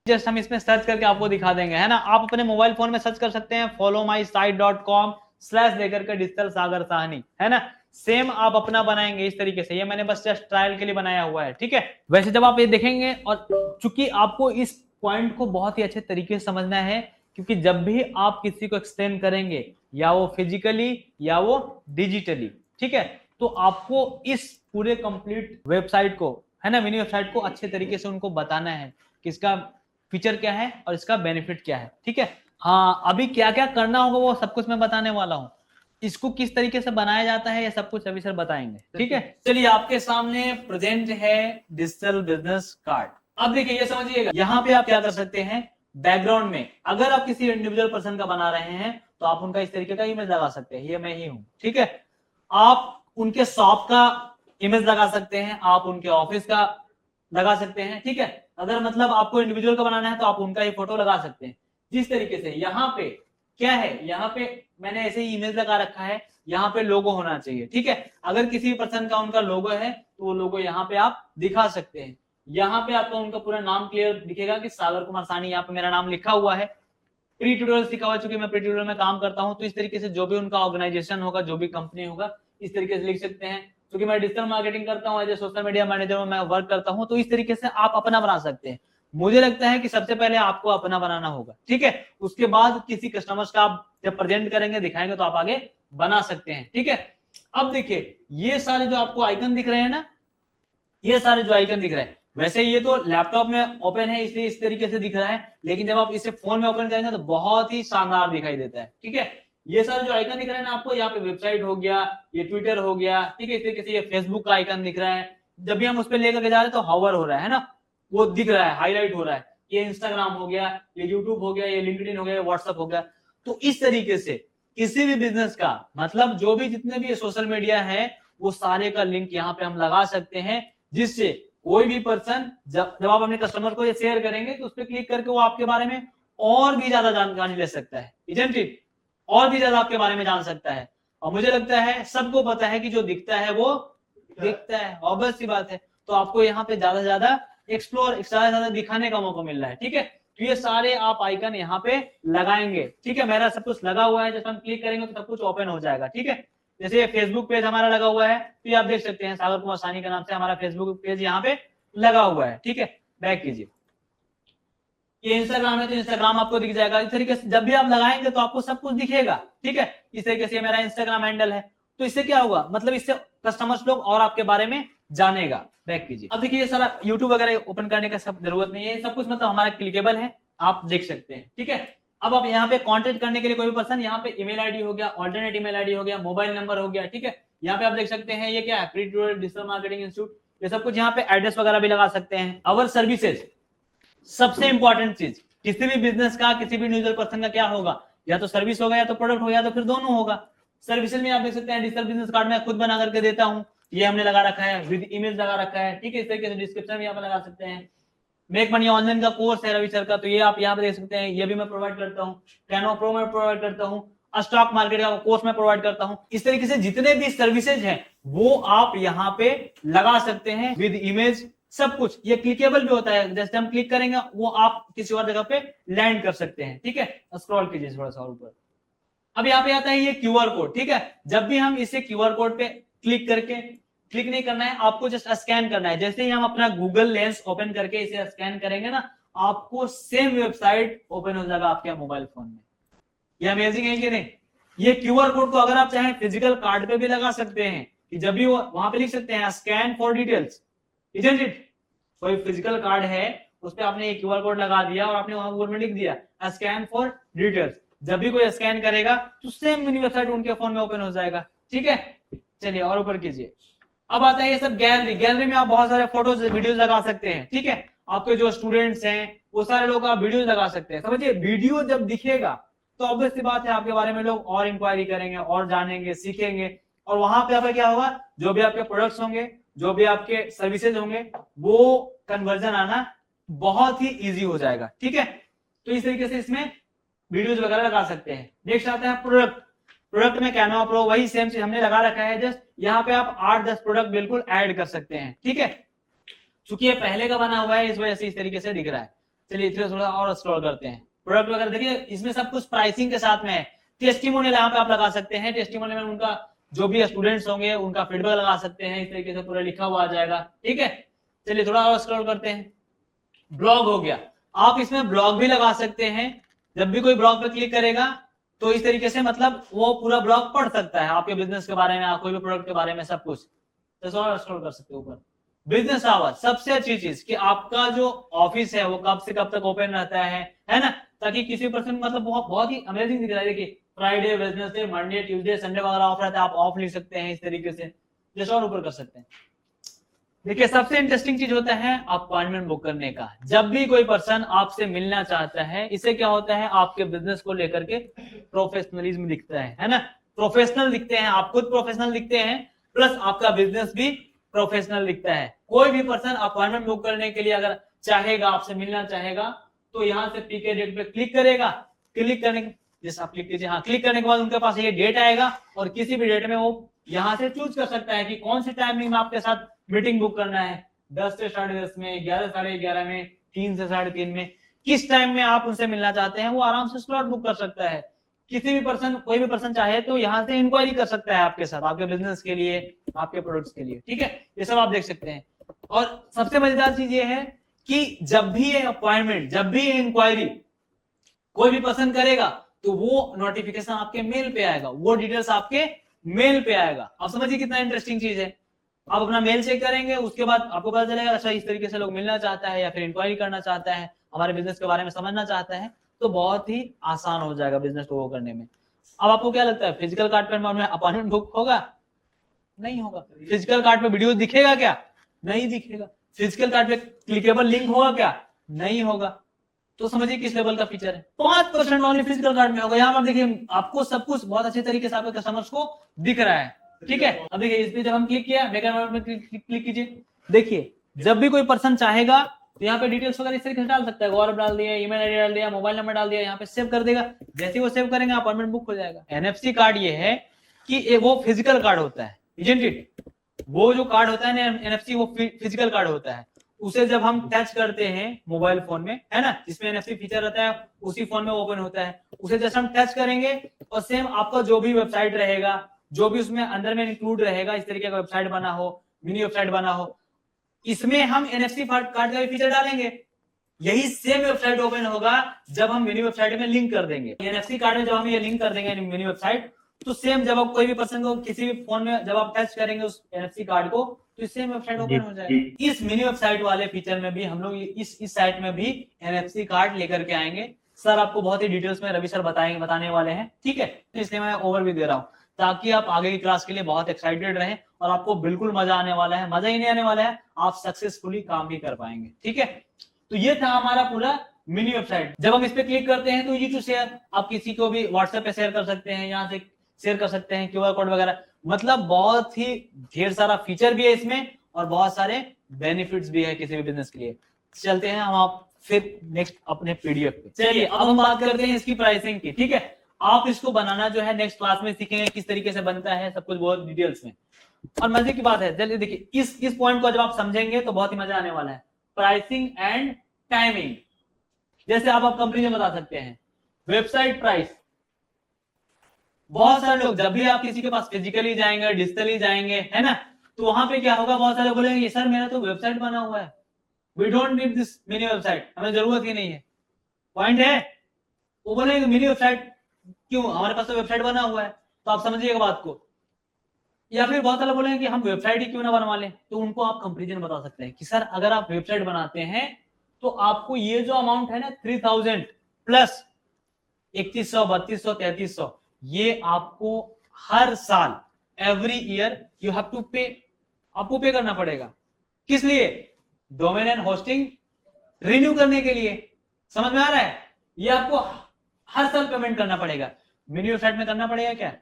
जस्ट हम इसमें सर्च करके आपको दिखा देंगे, है ना। आप अपने मोबाइल फोन में सर्च कर सकते हैं followmysite.com/ लेकर के डिजिटल सागर साहनी, है ना। सेम आप अपना बनाएंगे इस तरीके से। ये मैंने बस जस्ट ट्रायल के लिए बनाया हुआ है। ठीक है, वैसे जब आप ये देखेंगे, और चूंकि आपको इस पॉइंट को बहुत ही अच्छे तरीके से समझना है, क्योंकि जब भी आप किसी को एक्सप्लेन करेंगे, या वो फिजिकली या वो डिजिटली, ठीक है, तो आपको इस पूरे कंप्लीट वेबसाइट को, है ना, मिनी वेबसाइट को अच्छे तरीके से उनको बताना है कि इसका फीचर क्या है और इसका बेनिफिट क्या है। ठीक है, हाँ, अभी क्या क्या करना होगा वो सब कुछ मैं बताने वाला हूँ। इसको किस तरीके से बनाया जाता है ये सब कुछ अभी सर बताएंगे। ठीक है, चलिए आपके सामने प्रेजेंट है डिजिटल बिजनेस कार्ड। अब देखिए, ये समझिएगा, यहाँ पे आप क्या कर सकते हैं, बैकग्राउंड में अगर आप किसी इंडिविजुअल पर्सन का बना रहे हैं तो आप उनका इस तरीके का इमेज लगा सकते हैं। ये मैं ही हूँ। ठीक है, आप उनके शॉप का इमेज लगा सकते हैं, आप उनके ऑफिस का लगा सकते हैं। ठीक है, अगर मतलब आपको इंडिविजुअल का बनाना है तो आप उनका ही फोटो लगा सकते हैं। जिस तरीके से यहाँ पे क्या है, यहाँ पे मैंने ऐसे ही इमेज लगा रखा है, यहाँ पे लोगो होना चाहिए। ठीक है, अगर किसी पर्सन का उनका लोगो है तो वो लोगो यहाँ पे आप दिखा सकते हैं। यहाँ पे आपको उनका पूरा नाम क्लियर दिखेगा कि सागर कुमार साहनी, यहाँ पे मेरा नाम लिखा हुआ है। प्री ट्यूटोरियल सीखा हुआ, चूंकि मैं प्री ट्यूटोरियल में काम करता हूँ, तो इस तरीके से जो भी उनका ऑर्गेनाइजेशन होगा, जो भी कंपनी होगा, इस तरीके से लिख सकते हैं। क्योंकि मैं डिजिटल मार्केटिंग करता हूँ, as a social media manager में मैं वर्क करता हूँ, तो इस तरीके से आप अपना बना सकते हैं। मुझे लगता है कि सबसे पहले आपको अपना बनाना होगा। ठीक है, उसके बाद किसी कस्टमर्स का आप जब प्रेजेंट करेंगे, दिखाएंगे, तो आप आगे बना सकते हैं। ठीक है, अब देखिए ये सारे जो आपको आइकन दिख रहे हैं ना, ये सारे जो आइकन दिख रहे हैं, वैसे ये तो लैपटॉप में ओपन है इसलिए इस तरीके से दिख रहा है, लेकिन जब आप इसे फोन में ओपन करेंगे तो बहुत ही शानदार दिखाई देता है। ठीक है, ये सारे जो आइकन दिख रहे हैं ना आपको, यहाँ पे वेबसाइट हो गया, ये ट्विटर हो गया, ठीक है, इस तरीके से ये फेसबुक का आइकन दिख रहा है। जब भी हम उस पर लेकर के जा रहे हैं तो हॉवर हो रहा है ना, वो दिख रहा है, हाईलाइट हो रहा है। ये इंस्टाग्राम हो गया, ये यूट्यूब हो गया, ये लिंक्डइन हो गया, व्हाट्सएप हो गया। तो इस तरीके से किसी भी बिजनेस का मतलब जो भी जितने भी सोशल मीडिया है वो सारे का लिंक यहाँ पे हम लगा सकते हैं, जिससे कोई भी पर्सन जब आप अपने कस्टमर को ये शेयर करेंगे तो उस पर क्लिक करके वो आपके बारे में और भी ज्यादा जानकारी ले सकता है, इजंट इट, और भी ज्यादा आपके बारे में जान सकता है। और मुझे लगता है सबको पता है कि जो दिखता है वो दिखता है, ऑब्वियस सी बात है। तो आपको यहाँ पे ज्यादा से ज्यादा एक्सप्लोर, ज्यादा से ज्यादा दिखाने का मौका मिल रहा है, ठीक है। तो ये सारे आप आइकन यहाँ पे लगाएंगे, ठीक है। मेरा सब कुछ लगा हुआ है, जब हम क्लिक करेंगे तो सब कुछ ओपन हो जाएगा, ठीक है। जैसे ये फेसबुक पेज हमारा लगा हुआ है, तो ये आप देख सकते हैं सागर कुमार सानी के नाम से हमारा फेसबुक पेज यहाँ पे लगा हुआ है, ठीक है। बैक कीजिए। ये इंस्टाग्राम है तो इंस्टाग्राम आपको दिख जाएगा। इस तरीके से जब भी आप लगाएंगे तो आपको सब कुछ दिखेगा, ठीक है। इस तरीके से मेरा इंस्टाग्राम हैंडल है, तो इससे क्या होगा, मतलब इससे कस्टमर्स लोग और आपके बारे में जानेगा। बैक कीजिए। अब देखिए ये सारा यूट्यूब वगैरह ओपन करने का सब जरूरत नहीं है, सब कुछ मतलब हमारा क्लिकेबल है, आप देख सकते हैं, ठीक है। अब आप यहाँ पे कांटेक्ट करने के लिए कोई भी पर्सन, यहाँ पे ईमेल आईडी हो गया, ऑल्टरनेट ईमेल आईडी हो गया, मोबाइल नंबर हो गया, ठीक है। यहाँ पे आप देख सकते हैं ये क्या है, pre tutorial digital marketing institute, ये सब कुछ यहाँ पे एड्रेस वगैरह भी लगा सकते हैं। अवर सर्विसेज, सबसे इंपॉर्टेंट चीज, किसी भी बिजनेस का, किसी भी न्यूजर पर्सन का क्या होगा, या तो सर्विस होगा या तो प्रोडक्ट होगा, या तो फिर दोनों होगा। सर्विसेज में आप देख सकते हैं डिजिटल बिजनेस कार्ड मैं खुद बना करके देता हूँ, ये हमने लगा रखा है, विद इमेज लगा रखा है, ठीक है। इस तरीके से डिस्क्रिप्शन भी यहाँ पे लगा सकते हैं। मेक मनी ऑनलाइन का कोर्स है रवि सर का, तो ये आप यहाँ पे देख सकते हैं, ये भी मैं प्रोवाइड करता हूँ। कैनो प्रो में प्रोवाइड करता हूँ, स्टॉक मार्केट का कोर्स में प्रोवाइड करता हूँ। इस तरीके से जितने भी सर्विसेज हैं वो आप यहाँ पे लगा सकते हैं विद इमेज, सब कुछ। ये क्लिकेबल भी होता है, जैसे हम क्लिक करेंगे वो आप किसी और जगह पे लैंड कर सकते हैं, ठीक है। स्क्रॉल कीजिए थोड़ा सा ऊपर। अब यहाँ पे आता है ये क्यूआर कोड, ठीक है। जब भी हम इसे क्यूआर कोड पे क्लिक करके, क्लिक नहीं करना है आपको, जस्ट स्कैन करना है। जैसे ही हम अपना गूगल लेंस ओपन करके इसे स्कैन करेंगे ना, आपको सेम वेबसाइट ओपन हो जाएगा आपके मोबाइल फोन में। ये अमेजिंग है कि नहीं। ये क्यूआर कोड को अगर आप चाहें फिजिकल कार्ड पे भी लगा सकते हैं, कि जब भी वो वहां पे लिख सकते हैं scan for details, isn't it. कोई फिजिकल कार्ड है उस पर आपने ये क्यूआर कोड लगा दिया और आपने वहां ऊपर में लिख दिया स्कैन फॉर डिटेल्स, जब भी कोई स्कैन करेगा तो सेम मिनी वेबसाइट उनके फोन में ओपन हो जाएगा, ठीक है। चलिए और ऊपर कीजिए। अब आता है ये सब गैलरी। गैलरी में आप बहुत सारे फोटोज वीडियोज लगा सकते हैं, ठीक है। आपके जो स्टूडेंट्स हैं वो सारे लोग आप वीडियोज लगा सकते हैं। समझिए वीडियो जब दिखेगा तो ऑब्वियस सी बात है आपके बारे में लोग और इंक्वायरी करेंगे और जानेंगे, सीखेंगे, और वहां पे आपका क्या होगा, जो भी आपके प्रोडक्ट्स होंगे, जो भी आपके सर्विसेज होंगे, वो कन्वर्जन आना बहुत ही इजी हो जाएगा, ठीक है। तो इस तरीके से इसमें वीडियोज वगैरह लगा सकते हैं। नेक्स्ट आता है प्रोडक्ट। प्रोडक्ट में कैनवा प्रो वही सेम चीज हमने लगा रखा है, जस्ट यहाँ पे आप 8-10 प्रोडक्ट बिल्कुल ऐड कर सकते हैं, ठीक है। चूंकि ये पहले का बना हुआ है इस वजह से इस तरीके से दिख रहा है। चलिए इसे थोड़ा और स्क्रॉल करते हैं। प्रोडक्ट वगैरह देखिए इसमें सब कुछ प्राइसिंग के साथ में है। टेस्टिमोनियल यहाँ पे आप लगा सकते हैं। टेस्टिमोनियल में उनका जो भी स्टूडेंट्स होंगे उनका फीडबैक लगा सकते हैं, इस तरीके से पूरा लिखा हुआ आ जाएगा, ठीक है। चलिए थोड़ा और स्क्रॉल करते हैं। ब्लॉग हो गया, आप इसमें ब्लॉग भी लगा सकते हैं। जब भी कोई ब्लॉग पे क्लिक करेगा तो इस तरीके से मतलब वो पूरा ब्लॉग पढ़ सकता है आपके बिजनेस के बारे में, कोई भी प्रोडक्ट के बारे में, सब कुछ। तो और स्क्रॉल कर सकते हो ऊपर। बिजनेस आवर्स, सबसे अच्छी चीज कि आपका जो ऑफिस है वो कब से कब तक ओपन रहता है ना, ताकि किसी पर्सन मतलब बहुत ही अमेजिंग दिख रहा है। देखिए Friday, Wednesday, Monday, Tuesday, Sunday वगैरह ऑफ रहता है, आप ऑफ लिख सकते हैं इस तरीके से, जैसे और ऊपर कर सकते हैं। देखिए सबसे इंटरेस्टिंग चीज होता है अपॉइंटमेंट बुक करने का। जब भी कोई पर्सन आपसे मिलना चाहता है, इससे क्या होता है आपके बिजनेस को लेकर के प्रोफेशनलिज्म दिखता है ना। प्रोफेशनल दिखते हैं, आप खुद प्रोफेशनल दिखते हैं, प्लस आपका बिजनेस भी प्रोफेशनल दिखता है। कोई भी पर्सन अपॉइंटमेंट बुक करने के लिए अगर चाहेगा, आपसे मिलना चाहेगा, तो यहाँ से पीके डेट पे क्लिक करेगा। क्लिक करने जैसे आप क्लिक कीजिए, हाँ, क्लिक करने के बाद उनके पास ये डेट आएगा और किसी भी डेट में वो यहाँ से चूज कर सकता है कि कौन सी टाइमिंग में आपके साथ मीटिंग बुक करना है। 10 से 10:30 में, 11 से 11:30 में, 3 से 3:30 में, किस टाइम में आप उनसे मिलना चाहते हैं वो आराम से स्लॉट बुक कर सकता है। किसी भी पर्सन, कोई भी पर्सन चाहे तो यहाँ से इंक्वायरी कर सकता है आपके साथ, आपके बिजनेस के लिए, आपके प्रोडक्ट्स के लिए, ठीक है। ये सब आप देख सकते हैं। और सबसे मजेदार चीज ये है कि जब भी ये अपॉइंटमेंट, जब भी ये इंक्वायरी कोई भी पर्सन करेगा तो वो नोटिफिकेशन आपके मेल पे आएगा, वो डिटेल्स आपके मेल पे आएगा। अब समझिए कितना इंटरेस्टिंग चीज है। आप अपना मेल चेक करेंगे, उसके बाद आपको पता चलेगा अच्छा इस तरीके से लोग मिलना चाहता है या फिर इंक्वायरी करना चाहता है, हमारे बिजनेस के बारे में समझना चाहता है, तो बहुत ही आसान हो जाएगा बिजनेस को करने में। अब आपको क्या लगता है फिजिकल कार्ड पे अपॉइंटमेंट बुक होगा? नहीं होगा। फिजिकल कार्ड पे वीडियो दिखेगा क्या? नहीं दिखेगा। फिजिकल कार्ड पे क्लिकेबल लिंक होगा क्या? नहीं होगा। तो समझिए किस लेवल का फीचर है। 5% ओनली फिजिकल कार्ड में होगा। यहाँ पर देखिए आपको सब कुछ बहुत अच्छे तरीके से आपके कस्टमर्स को दिख रहा है। ठीक है। अब देखिए इस पे जब हम क्लिक किया, मेक एन में क्लिक कीजिए, देखिए जब भी कोई पर्सन चाहेगा तो यहाँ पे डिटेल्स वगैरह इस तरीके से डाल सकता है, गौरव डाल दिया, ईमेल आईडी डाल दिया, मोबाइल नंबर डाल दिया, यहाँ पे सेव कर देगा। जैसे ही वो सेव करेंगे अपॉइंटमेंट बुक हो जाएगा। एनएफसी कार्ड ये है कि वो फिजिकल कार्ड होता है, इजंट इट? वो जो कार्ड होता है ना एनएफसी, वो फिजिकल कार्ड होता है। उसे जब हम टच करते हैं मोबाइल फोन में, है ना, जिसमें एनएफसी फीचर रहता है, उसी फोन में ओपन होता है। उसे जैसे हम टच करेंगे और सेम आपका जो भी वेबसाइट रहेगा, जो भी उसमें अंदर में इंक्लूड रहेगा, इस तरीके का वेबसाइट बना हो, मिनी वेबसाइट बना हो, इसमें हम एनएफसी कार्ड का भी फीचर डालेंगे। यही सेम वेबसाइट ओपन होगा जब हम मिनी वेबसाइट में लिंक कर देंगे। एनएफसी कार्ड में जब हम ये लिंक कर देंगे मिनी वेबसाइट, तो सेम जब आप कोई भी पर्सन को किसी भी फोन में जब आप टच करेंगे उस एनएफसी कार्ड को, तो सेम वेबसाइट ओपन हो जाएगा। इस मिनी वेबसाइट वाले फीचर में भी हम लोग इस साइट में भी एनएफसी कार्ड लेकर के आएंगे। सर आपको बहुत ही डिटेल्स में रवि सर बताने वाले हैं, ठीक है, तो इसलिए मैं ओवरव्यू दे रहा हूँ ताकि आप आगे की क्लास के लिए बहुत एक्साइटेड रहें और आपको बिल्कुल मजा आने वाला है। मजा ही नहीं आने वाला है, आप सक्सेसफुली काम भी कर पाएंगे, ठीक है। तो ये था हमारा पूरा मिनी वेबसाइट। जब हम इस पे क्लिक करते हैं तो ये टू शेयर, आप किसी को भी व्हाट्सएप पे शेयर कर सकते हैं, यहाँ से शेयर कर सकते हैं, क्यूआर कोड वगैरह, मतलब बहुत ही ढेर सारा फीचर भी है इसमें और बहुत सारे बेनिफिट्स भी है किसी भी बिजनेस के लिए। चलते हैं हम आप फिर नेक्स्ट अपने पीडीएफ पे। चलिए अब हम बात करते हैं इसकी प्राइसिंग की, ठीक है। आप इसको बनाना जो है नेक्स्ट क्लास में सीखेंगे किस तरीके से बनता है, सब कुछ बहुत डिटेल्स में। और मजे की बात है, चलिए देखिए इस पॉइंट को जब आप समझेंगे तो बहुत ही मजा आने वाला है। प्राइसिंग एंड टाइमिंग, जैसे आप कंपनी में बता सकते हैं वेबसाइट प्राइस। बहुत सारे लोग जब भी आप किसी के पास फिजिकली जाएंगे, डिजिटली जाएंगे, है ना, तो वहां पे क्या होगा, बहुत सारे बोलेंगे सर मेरा तो वेबसाइट बना हुआ है, we don't need this mini website, हमें जरूरत ही नहीं है। पॉइंट है, वो बोलेंगे मिनी वेबसाइट क्यों, हमारे पास तो वेबसाइट बना हुआ है। तो आप समझिएगा बात को। या फिर बहुत सारे बोलेंगे कि हम वेबसाइट ही क्यों ना बनवा लें, तो उनको आप कंपैरिजन बता सकते हैं कि सर अगर आप वेबसाइट बनाते हैं तो आपको ये जो अमाउंट है ना 3000 प्लस 3100, 3200, 3300, ये आपको हर साल every year you have to pay, आपको पे करना पड़ेगा। किस लिए? डोमेन एंड होस्टिंग रिन्यू करने के लिए। समझ में आ रहा है? ये आपको हर साल पेमेंट करना पड़ेगा। मिनी वेबसाइट में करना पड़ेगा क्या?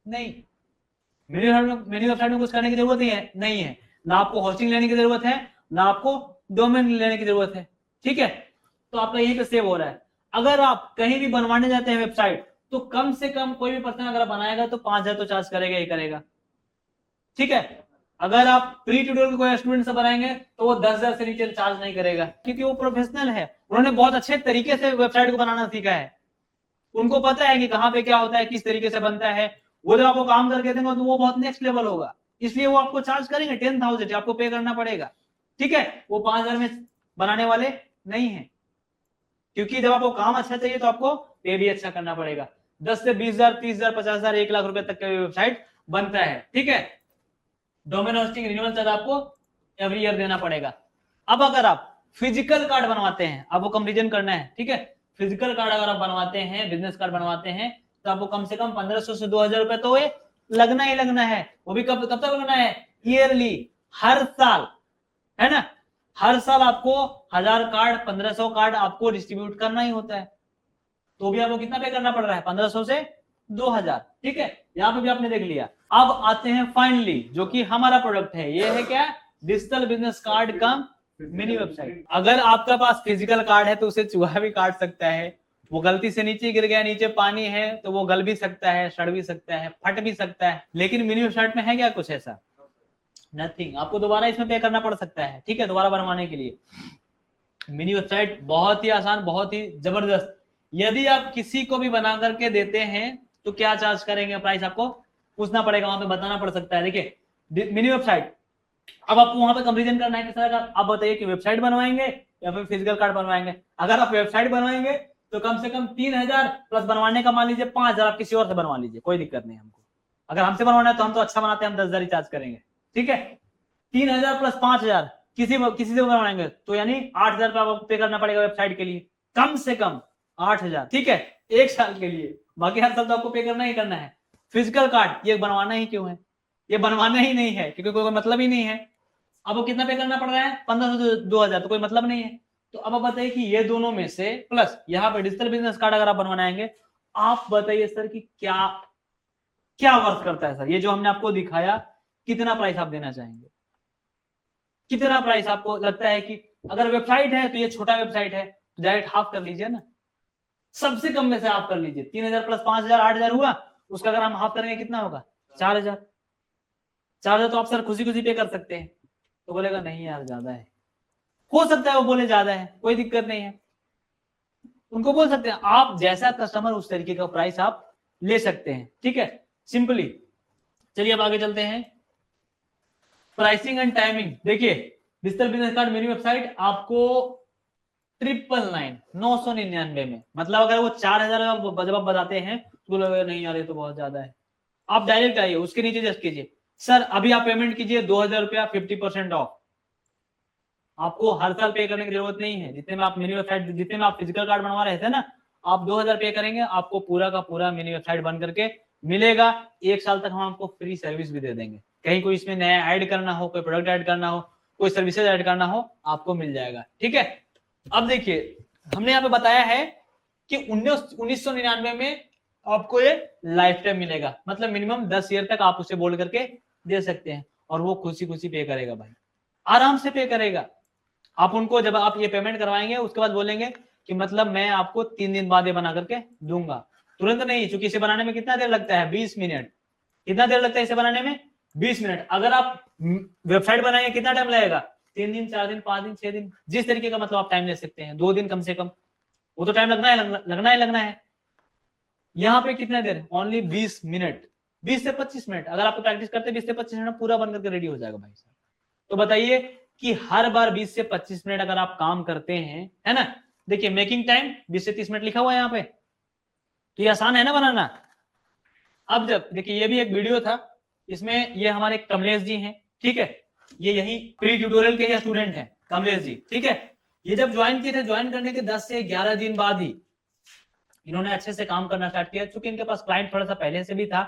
नहीं, मिनी वेबसाइट में कुछ करने की जरूरत नहीं है। ना आपको होस्टिंग लेने की जरूरत है, ना आपको डोमेन लेने की जरूरत है, ठीक है। तो आपका यहीं पे सेव हो रहा है। अगर आप कहीं भी बनवाने जाते हैं वेबसाइट, तो कम से कम कोई भी पर्सन अगर बनाएगा तो 5000 तो चार्ज करेगा ही करेगा, ठीक है। अगर आप प्री ट्यूटोरियल कोई स्टूडेंट से बनाएंगे तो वो 10,000 से नीचे चार्ज नहीं करेगा, क्योंकि वो प्रोफेशनल है, उन्होंने बहुत अच्छे तरीके से वेबसाइट को बनाना सीखा है, उनको पता है कि कहाँ पे क्या होता है, किस तरीके से बनता है। वो जब आपको काम करके देंगे तो वो बहुत नेक्स्ट लेवल होगा, इसलिए वो आपको चार्ज करेंगे 10,000, आपको पे करना पड़ेगा, ठीक है। वो 5000 में बनाने वाले नहीं है, क्योंकि जब आपको काम अच्छा चाहिए तो आपको पे भी अच्छा करना पड़ेगा। 10 से 20,000, 30,000, 50,000, 1 लाख रुपए तक का वेबसाइट बनता है, ठीक है। डोमेन होस्टिंग रिन्यूअल चार्ज आपको एवरी ईयर देना पड़ेगा। अब अगर आप फिजिकल कार्ड बनवाते हैं, आपको कंपैरिजन करना है, ठीक है। फिजिकल कार्ड अगर आप बनवाते हैं, बिजनेस कार्ड बनवाते हैं, तो आपको कम से कम 1500 से 2000 रुपए तो लगना ही लगना है। वो भी कब तक लगना है? ईयरली, हर साल, है ना। हर साल आपको 1000 कार्ड, 1500 कार्ड आपको डिस्ट्रीब्यूट करना ही होता है, तो भी आपको कितना पे करना पड़ रहा है? 1500 से 2000, ठीक है। यहां पे भी आपने देख लिया। अब आते हैं फाइनली जो कि हमारा प्रोडक्ट है, ये है क्या? डिजिटल बिजनेस कार्ड कम मिनी वेबसाइट। अगर आपका पास फिजिकल कार्ड है तो उसे चूहा भी काट सकता है, वो गलती से नीचे गिर गया, नीचे पानी है तो वो गल भी सकता है, सड़ भी सकता है, फट भी सकता है। लेकिन मिनी वेबसाइट में है क्या कुछ ऐसा? नथिंग। आपको दोबारा इसमें पे करना पड़ सकता है, ठीक है, दोबारा बनवाने के लिए। मिनी वेबसाइट बहुत ही आसान, बहुत ही जबरदस्त। यदि आप किसी को भी बना करके देते हैं तो क्या चार्ज करेंगे, प्राइस आपको पूछना पड़ेगा, वहां पे बताना पड़ सकता है। देखिए मिनी वेबसाइट, अब आपको वहां पे कंपैरिजन करना है कि सर आप बताइए कि वेबसाइट बनवाएंगे या फिर फिजिकल कार्ड बनवाएंगे। अगर आप वेबसाइट बनवाएंगे तो कम से कम 3000 प्लस बनवाने का मान लीजिए 5000 आप किसी और से बनवा लीजिए, कोई दिक्कत नहीं हमको। अगर हमसे बनवाना है तो हम तो अच्छा बनाते हैं, हम 10,000 ही चार्ज करेंगे, ठीक है। 3000 प्लस 5000 किसी से बनवाएंगे तो यानी 8000 रुपया आपको पे करना पड़ेगा वेबसाइट के लिए, कम से कम 8000, ठीक है, 1 साल के लिए। बाकी हर साल तो आपको पे करना ही करना है। फिजिकल कार्ड ये बनवाना ही क्यों है? ये बनवाना ही नहीं है क्योंकि कोई मतलब ही नहीं है। अब वो कितना पे करना पड़ रहा है? 1500 से 2000, तो कोई मतलब नहीं है। तो अब आप बताइए कि ये दोनों में से प्लस यहाँ पे डिजिटल बिजनेस कार्ड अगर आप बनवाएंगे, आप बताइए सर कि क्या क्या वर्थ करता है सर? ये जो हमने आपको दिखाया, कितना प्राइस आप देना चाहेंगे? कितना प्राइस आपको लगता है कि अगर वेबसाइट है तो ये छोटा वेबसाइट है तो डायरेक्ट हाफ कर लीजिए ना, सबसे कम में से हाफ कर लीजिए। 3000 प्लस 5000 8000 हुआ, उसका अगर हम हाफ करेंगे कितना होगा? 4000। 4000 तो आप सर खुशी खुशी पे कर सकते हैं। तो बोलेगा नहीं यार ज्यादा है, हो सकता है वो बोले ज्यादा है, कोई दिक्कत नहीं है, उनको बोल सकते हैं। आप जैसा कस्टमर उस तरीके का प्राइस आप ले सकते हैं, ठीक है, सिंपली। चलिए अब आगे चलते हैं। प्राइसिंग एंड टाइमिंग देखिए, डिजिटल बिजनेस कार्ड मेरी वेबसाइट आपको 999 में, मतलब अगर वो 4000 जब आप बताते हैं तो लगेगा नहीं यार ये तो बहुत ज्यादा है। आप डायरेक्ट आइए, उसके नीचे जस्ट कीजिए सर अभी आप पेमेंट कीजिए 2000 रुपया 50% ऑफ। आपको हर साल पे करने की जरूरत नहीं है। जितने में आप मिनी वेबसाइट, जितने में आप फिजिकल कार्ड बनवा रहे थे ना, आप 2000 पे करेंगे, आपको पूरा का पूरा मिनी वेबसाइट बन करके मिलेगा। 1 साल तक हम आपको फ्री सर्विस भी दे देंगे। कहीं कोई इसमें नया ऐड करना हो, कोई प्रोडक्ट ऐड करना हो, कोई सर्विसेज ऐड करना हो, आपको मिल जाएगा, ठीक है। अब देखिए हमने यहाँ पे बताया है कि 1999 में आपको ये लाइफ टाइम मिलेगा, मतलब मिनिमम 10 ईयर तक आप उसे बोल करके दे सकते हैं और वो खुशी खुशी पे करेगा भाई, आराम से पे करेगा। आप उनको जब आप ये पेमेंट करवाएंगे उसके बाद बोलेंगे कि मतलब मैं आपको 3 दिन बाद ये बना करके दूंगा, तुरंत नहीं, क्योंकि इसे बनाने में कितना देर लगता है? 20 मिनट। कितना देर लगता है इसे बनाने में? 20 मिनट। अगर आप वेबसाइट बनाएंगे कितना टाइम लगेगा? 3 दिन, 4 दिन, 5 दिन, 6 दिन, जिस तरीके का मतलब आप टाइम ले सकते हैं। 2 दिन कम से कम, वो तो टाइम लगना है। यहाँ पे कितना देर? ओनली 20 मिनट, 20 से 25 मिनट। अगर आप प्रैक्टिस करते 20 से 25 मिनट पूरा बन करके रेडी हो जाएगा भाई साहब। तो बताइए कि हर बार 20 से 25 मिनट अगर आप काम करते हैं, है ना। देखिए मेकिंग टाइम 20 से 30 मिनट लिखा हुआ है यहाँ पे, तो ये आसान है ना बनाना। अब जब देखिए ये भी एक वीडियो था, इसमें ये हमारे कमलेश जी हैं, ठीक है, ये यही प्री ट्यूटोरियल के स्टूडेंट हैं कमलेश जी, ठीक है। ये जब ज्वाइन किए थे, ज्वाइन करने के 10 से 11 दिन बाद ही इन्होंने अच्छे से काम करना स्टार्ट किया। चूंकि इनके पास क्लाइंट थोड़ा सा पहले से भी था,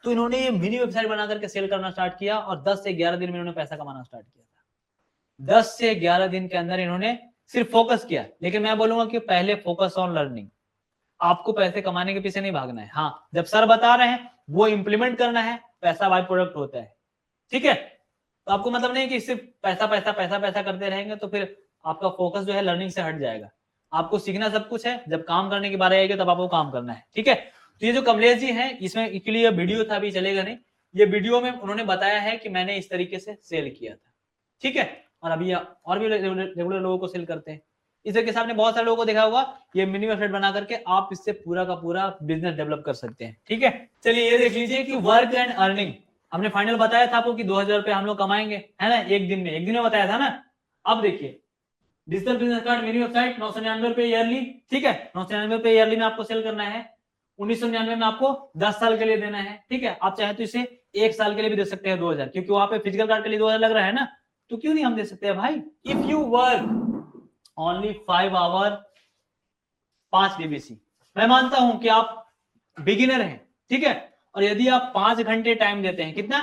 तो इन्होंने ये मिनी वेबसाइट बना करके सेल करना स्टार्ट किया और 10 से 11 दिन में इन्होंने पैसा कमाना स्टार्ट किया था। 10 से 11 दिन के अंदर इन्होंने सिर्फ फोकस किया। लेकिन मैं बोलूंगा कि पहले फोकस ऑन लर्निंग। आपको पैसे कमाने के पीछे नहीं भागना है, हाँ जब सर बता रहे हैं वो इंप्लीमेंट करना है, पैसा बाय प्रोडक्ट होता है, ठीक है। तो आपको मतलब नहीं कि सिर्फ पैसा पैसा पैसा पैसा करते रहेंगे तो फिर आपका फोकस जो है लर्निंग से हट जाएगा। आपको सीखना सब कुछ है, जब काम करने की बारी आएगी तब आपको काम करना है, ठीक है। तो ये जो कमलेश जी हैं, इसमें एक्चुअली ये वीडियो था, अभी चलेगा नहीं। ये वीडियो में उन्होंने बताया है कि मैंने इस तरीके से सेल किया था, ठीक है। और अभी और भी रेगुलर लोगों को सेल करते हैं। इस तरीके से आपने बहुत सारे लोगों को देखा होगा। ये मिनी वेबसाइट बना करके आप इससे पूरा का पूरा बिजनेस डेवलप कर सकते हैं, ठीक है। चलिए ये देख लीजिए कि वर्क एंड अर्निंग हमने फाइनल बताया था आपको कि 2000 रुपए हम लोग कमाएंगे, है ना, एक दिन में बताया था ना। अब देखिए डिजिटल बिजनेस कार्ड मेरी वेबसाइट 999 रुपए ईयरली, ठीक है। 999 रुपए ईयरली में आपको सेल करना है। 1999 में आपको 10 साल के लिए देना है, ठीक है। आप चाहे तो इसे 1 साल के लिए भी दे सकते हैं 2000, क्योंकि वहां पे फिजिकल कार्ड के लिए 2000 लग रहा है ना, तो क्यों नहीं हम दे सकते हैं भाई। If you work only 5 hour 5 DBC, मैं मानता हूं कि आप बिगिनर हैं, ठीक है। और यदि आप 5 घंटे टाइम देते हैं, कितना?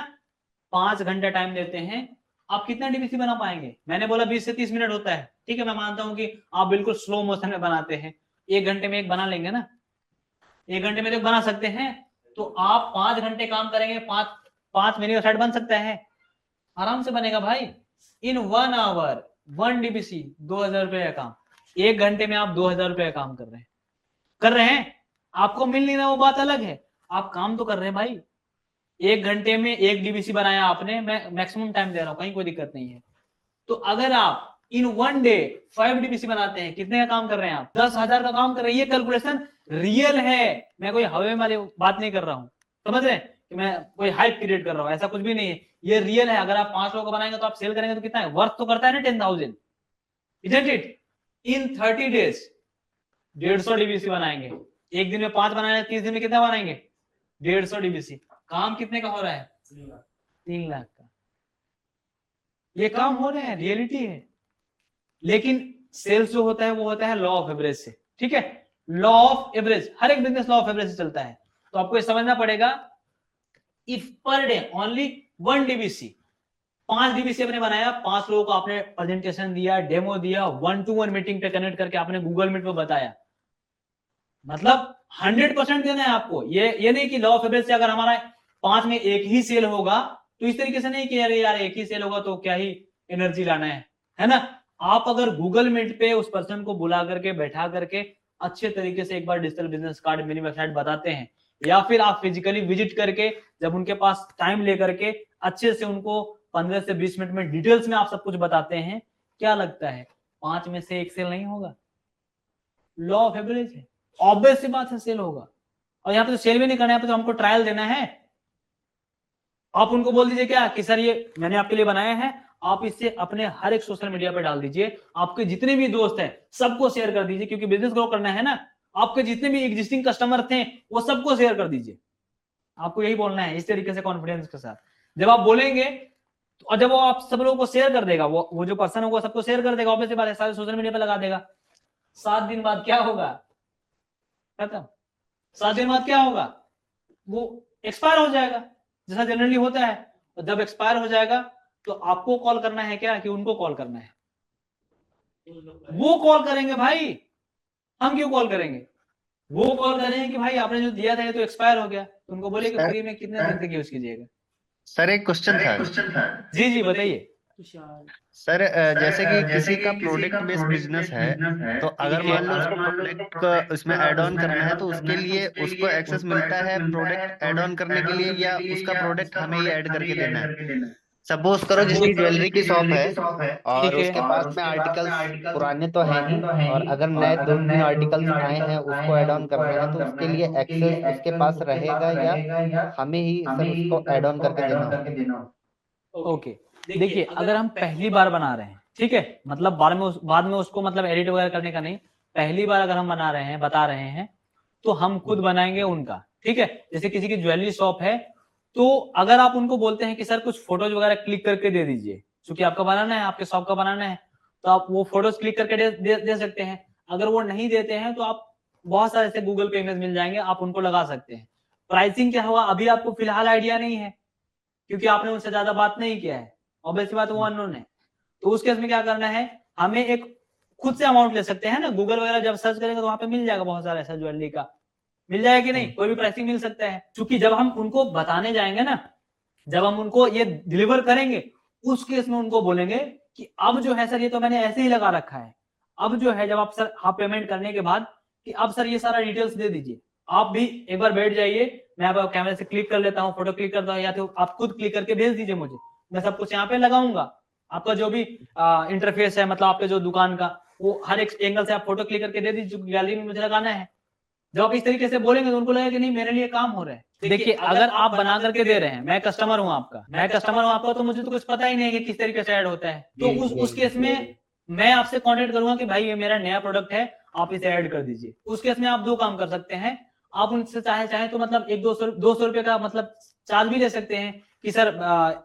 5 घंटे टाइम देते हैं, आप कितना डीबीसी बना पाएंगे? मैंने बोला 20 से 30 मिनट होता है, ठीक है। मैं मानता हूं कि आप बिल्कुल स्लो मोशन में बनाते हैं, 1 घंटे में एक बना लेंगे ना, 1 घंटे में तो बना सकते हैं। तो आप 5 घंटे काम करेंगे, 5 मिनी वेबसाइट बन सकता है, आराम से बनेगा भाई। इन 1 आवर 1 डीबीसी 2000 रुपए का काम, 1 घंटे में आप 2000 रुपए का काम कर रहे हैं। आपको मिल नहीं रहा वो बात अलग है, आप काम तो कर रहे हैं भाई। 1 घंटे में 1 डीबीसी बनाया आपने, मैं मैक्सिमम टाइम दे रहा हूं, कहीं कोई दिक्कत नहीं है। तो अगर आप इन 1 डे 5 डीबीसी बनाते हैं, कितने का काम कर रहे हैं आप? 10,000 का काम कर रहे हैं। ये कैलकुलेशन रियल है, मैं कोई हवे वाली बात नहीं कर रहा हूं, समझ रहे हैं कि मैं कोई हाइप क्रिएट कर रहा हूं, ऐसा कुछ भी नहीं है, ये रियल है। अगर आप 5 लोगों का बनाएंगे तो आप सेल करेंगे तो कितना है? वर्थ तो करता है ना 10,000, isn't it? In 30 days 150 DBC बनाएंगे। एक दिन में 5 बनाए, 30 दिन में कितना बनाएंगे? 150 डीबीसी। काम कितने का हो रहा है? 3 लाख का। ये काम हो रहा है, रियलिटी है। लेकिन सेल्स जो होता है वो होता है लॉ ऑफ एवरेज से, ठीक है। लॉ ऑफ एवरेज, हर एक बिजनेस लॉ ऑफ एवरेज से चलता है। तो आपको ये समझना पड़ेगा, if per day only 1 DBC, 5 DBC आपने बनाया, 5 लोगों को आपने प्रेजेंटेशन दिया, डेमो दिया, 1-to-1 मीटिंग पे कनेक्ट करके आपने गूगल मीट पे बताया, मतलब 100% देना है आपको। ये नहीं कि लॉ ऑफ एवरेज से अगर हमारा 5 में एक ही सेल होगा, तो इस तरीके से नहीं कि अरे यार एक ही सेल होगा तो क्या ही एनर्जी लाना है ना। आप अगर गूगल मीट पे उस पर्सन को बुला करके बैठा करके अच्छे तरीके से एक बार digital business card mini website बताते हैं, या फिर आप फिजिकली विजिट करके जब उनके पास टाइम लेकर के अच्छे से उनको 15 से 20 मिनट में डिटेल्स में आप सब कुछ बताते हैं, क्या लगता है 5 में से एक सेल नहीं होगा? लॉ ऑफ एवरेज है, ऑब्वियस सी बात है सेल होगा। और यहाँ पे तो सेल भी नहीं करना है, यहाँ पे तो हमको ट्रायल देना है। आप उनको बोल दीजिए क्या कि सर ये मैंने आपके लिए बनाया है, आप इसे अपने हर एक सोशल मीडिया पे डाल दीजिए, आपके जितने भी दोस्त हैं सबको शेयर कर दीजिए, क्योंकि बिजनेस ग्रो करना है ना। आपके जितने भी एग्जिस्टिंग कस्टमर थे वो सबको शेयर कर दीजिए, आपको यही बोलना है इस तरीके से कॉन्फिडेंस के साथ। जब आप बोलेंगे और जब वो आप सब लोगों को शेयर कर देगा, वो जो पर्सन होगा सबको शेयर कर देगा, ऑब्वियस बात है सारे सोशल मीडिया पे लगा देगा। 7 दिन बाद क्या होगा? खत्म। 7 दिन बाद क्या होगा? वो एक्सपायर हो जाएगा, जैसा जनरली होता है। और जब एक्सपायर हो जाएगा तो आपको कॉल करना है क्या कि उनको कॉल करना है? वो कॉल करेंगे भाई, हम क्यों कॉल करेंगे? वो कॉल करेंगे कि भाई आपने जो दिया था ये तो एक्सपायर हो गया, तो उनको बोले कि फ्री में कितने दिन तक यूज कीजिएगा। सर एक क्वेश्चन था। जी जी बताइए। सर जैसे कि किसी का प्रोडक्ट बेस्ड बिजनेस है, तो अगर मान लो उसको प्रोडक्ट का उसमें ऐड ऑन करना है, तो उसके लिए उसको एक्सेस मिलता है प्रोडक्ट ऐड ऑन करने के लिए, या उसका प्रोडक्ट हमें ही ऐड करके देना है? सपोज करो जिसकी ज्वेलरी की शॉप है और उसके पास में आर्टिकल्स पुराने तो है ही, और अगर नए 2-3 आर्टिकल्स आए हैं उसको ऐड ऑन करना है, तो उसके लिए एक्सेस उसके पास रहेगा या हमें ही सर उसको ऐड ऑन करके देना होगा? ओके देखिए, अगर हम पहली बार बना रहे हैं, ठीक है, मतलब बाद में उसको मतलब एडिट वगैरह करने का नहीं, पहली बार अगर हम बना रहे हैं, बता रहे हैं, तो हम खुद बनाएंगे उनका, ठीक है। जैसे किसी की ज्वेलरी शॉप है, तो अगर आप उनको बोलते हैं कि सर कुछ फोटोज वगैरह क्लिक करके दे दीजिए, क्योंकि आपका बनाना है, आपके शॉप का बनाना है, तो आप वो फोटोज क्लिक करके दे सकते हैं। अगर वो नहीं देते हैं तो आप बहुत सारे ऐसे गूगल पे इमेज मिल जाएंगे, आप उनको लगा सकते हैं। प्राइसिंग क्या हुआ अभी आपको फिलहाल आइडिया नहीं है, क्योंकि आपने उनसे ज्यादा बात नहीं किया है, ऑब्वियस बात वो अननोन है। तो उस केस में क्या करना है, हमें एक खुद से अमाउंट ले सकते हैं ना, गूगल वगैरह जब सर्च करेंगे तो वहां पे मिल जाएगा बहुत सारा ऐसा ज्वेलरी का, मिल जाएगा कि नहीं, कोई भी प्राइसिंग मिल सकता है। क्योंकि जब हम उनको बताने जाएंगे ना, जब हम उनको ये डिलीवर करेंगे, उस केस में उनको बोलेंगे कि अब जो है सर ये तो मैंने ऐसे ही लगा रखा है, अब जो है जब आप सर आप पेमेंट करने के बाद कि अब सर ये सारा डिटेल्स दे दीजिए, आप भी एक बार बैठ जाइए, मैं आपको कैमरे से क्लिक कर लेता हूँ, फोटो क्लिक करता हूँ, या तो आप खुद क्लिक करके भेज दीजिए मुझे, मैं सब कुछ यहाँ पे लगाऊंगा। आपका जो भी इंटरफेस है, मतलब आपके जो दुकान का, वो हर एक एंगल से आप फोटो क्लिक करके दे दीजिए, गैलरी में मुझे लगाना है। जब आप इस तरीके से बोलेंगे तो उनको लगेगा कि नहीं मेरे लिए काम हो रहा है। देखिए अगर आप बना करके दे रहे हैं, मैं कस्टमर हूं आपका, तो मुझे तो कुछ पता ही नहीं है कि किस तरीके से ऐड होता है, तो उस केस में मैं आपसे कांटेक्ट करूंगा कि भाई ये मेरा नया प्रोडक्ट है, आप इसे ऐड कर दीजिए। उस केस में आप 2 काम कर सकते हैं, आप उनसे चाहे तो मतलब 100-200 रुपए का मतलब चार्ज भी ले सकते हैं कि सर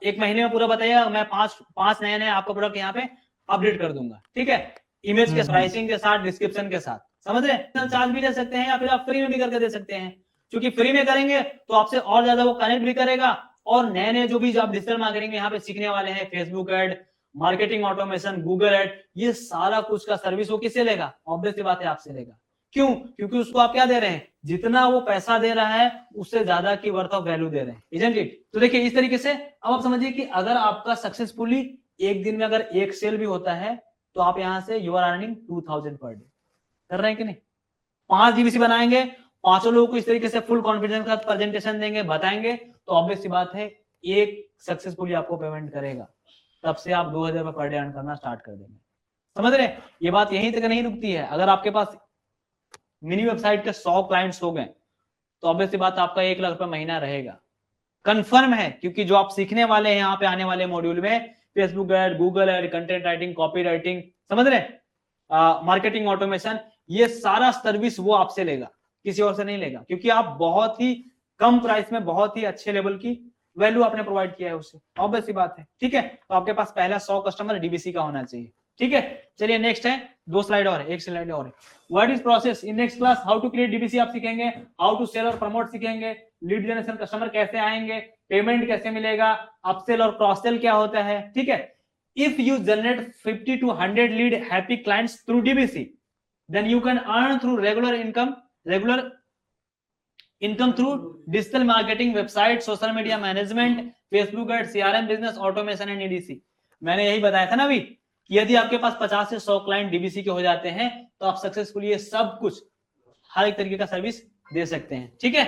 1 महीने में पूरा बताइएगा, मैं 5 नए आपका प्रोडक्ट यहाँ पे अपडेट कर दूंगा, ठीक है, इमेज के प्राइसिंग के साथ, डिस्क्रिप्शन के साथ, समझ रहे हैं। चार्ज भी ले सकते हैं या फिर आप फ्री में भी करके दे सकते हैं, क्योंकि फ्री में करेंगे तो आपसे और ज्यादा वो कनेक्ट भी करेगा, और नए जो भी आप डिजिटल मार्केटिंग में यहाँ पे सीखने वाले हैं, Facebook ad, marketing automation, Google ad, ये सारा कुछ का सर्विस वो किससे लेगा? ऑब्वियस सी बात है आपसे लेगा। क्यों? क्योंकि उसको आप क्या दे रहे हैं, जितना वो पैसा दे रहा है उससे ज्यादा की वर्थ ऑफ वैल्यू दे रहे हैं, इजंट इट? तो देखिए इस तरीके से अब आप समझिए कि अगर आपका सक्सेसफुली एक दिन में अगर एक सेल भी होता है, तो आप यहां से you are earning 2000 per day, कर रहे हैं कि नहीं? 5 डीबीसी बनाएंगे, 5 लोगों को इस तरीके से फुल कॉन्फिडेंस का प्रेजेंटेशन देंगे, बताएंगे, तो ऑब्वियस सी बात है एक सक्सेसफुली आपको पेमेंट करेगा, तब से आप 2000 पर डे अर्न करना स्टार्ट कर देंगे। समझ रहे? ये बात यहीं तक नहीं रुकती है। अगर आपके पास मिनी वेबसाइट के 100 क्लाइंट्स हो गए, तो ऑब्वियस सी बात आपका 1 लाख रुपए महीना रहेगा, कंफर्म है, क्योंकि जो आप सीखने वाले हैं यहाँ पे आने वाले मॉड्यूल में, Facebook ad, Google ad, content writing, copy writing, समझ रहे, मार्केटिंग ऑटोमेशन, ये सारा सर्विस वो आपसे लेगा, किसी और से नहीं लेगा, क्योंकि आप बहुत ही कम प्राइस में बहुत ही अच्छे लेवल की वैल्यू आपने प्रोवाइड किया है उसे, ऑब्वियस सी बात है, ठीक है। तो आपके पास पहला 100 कस्टमर डीबीसी का होना चाहिए, ठीक है। चलिए नेक्स्ट है, 2 स्लाइड और है, 1 स्लाइड और है। What is process in next class, how to create DBC आप सीखेंगे, हाउ टू सेल और प्रमोट सीखेंगे, लीड जनरेशन, कस्टमर कैसे आएंगे, पेमेंट कैसे मिलेगा, अपसेल और क्रॉस सेल क्या होता है, ठीक है। If you generate 50 to 100 lead happy clients through DBC, then you can earn through regular income through digital marketing, website, social media management, Facebook ad, CRM, business automation and EDC. मैंने यही बताया था ना अभी कि यदि आपके पास 50 से 100 क्लाइंट डीबीसी के हो जाते हैं तो आप सक्सेसफुली ये सब कुछ हर एक तरीके का सर्विस दे सकते हैं। ठीक है,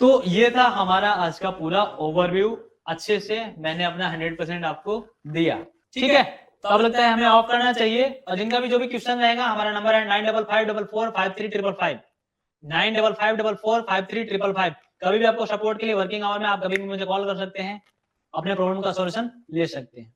तो ये था हमारा आज का पूरा ओवरव्यू। अच्छे से मैंने अपना 100% आपको दिया। ठीक है, तो अब लगता है हमें ऑफ करना चाहिए, और जिनका भी जो भी क्वेश्चन रहेगा, हमारा नंबर है 9554453555, 9554453555। कभी भी आपको सपोर्ट के लिए वर्किंग आवर में आप कभी भी मुझे कॉल कर सकते हैं, अपने प्रॉब्लम का सॉल्यूशन ले सकते हैं।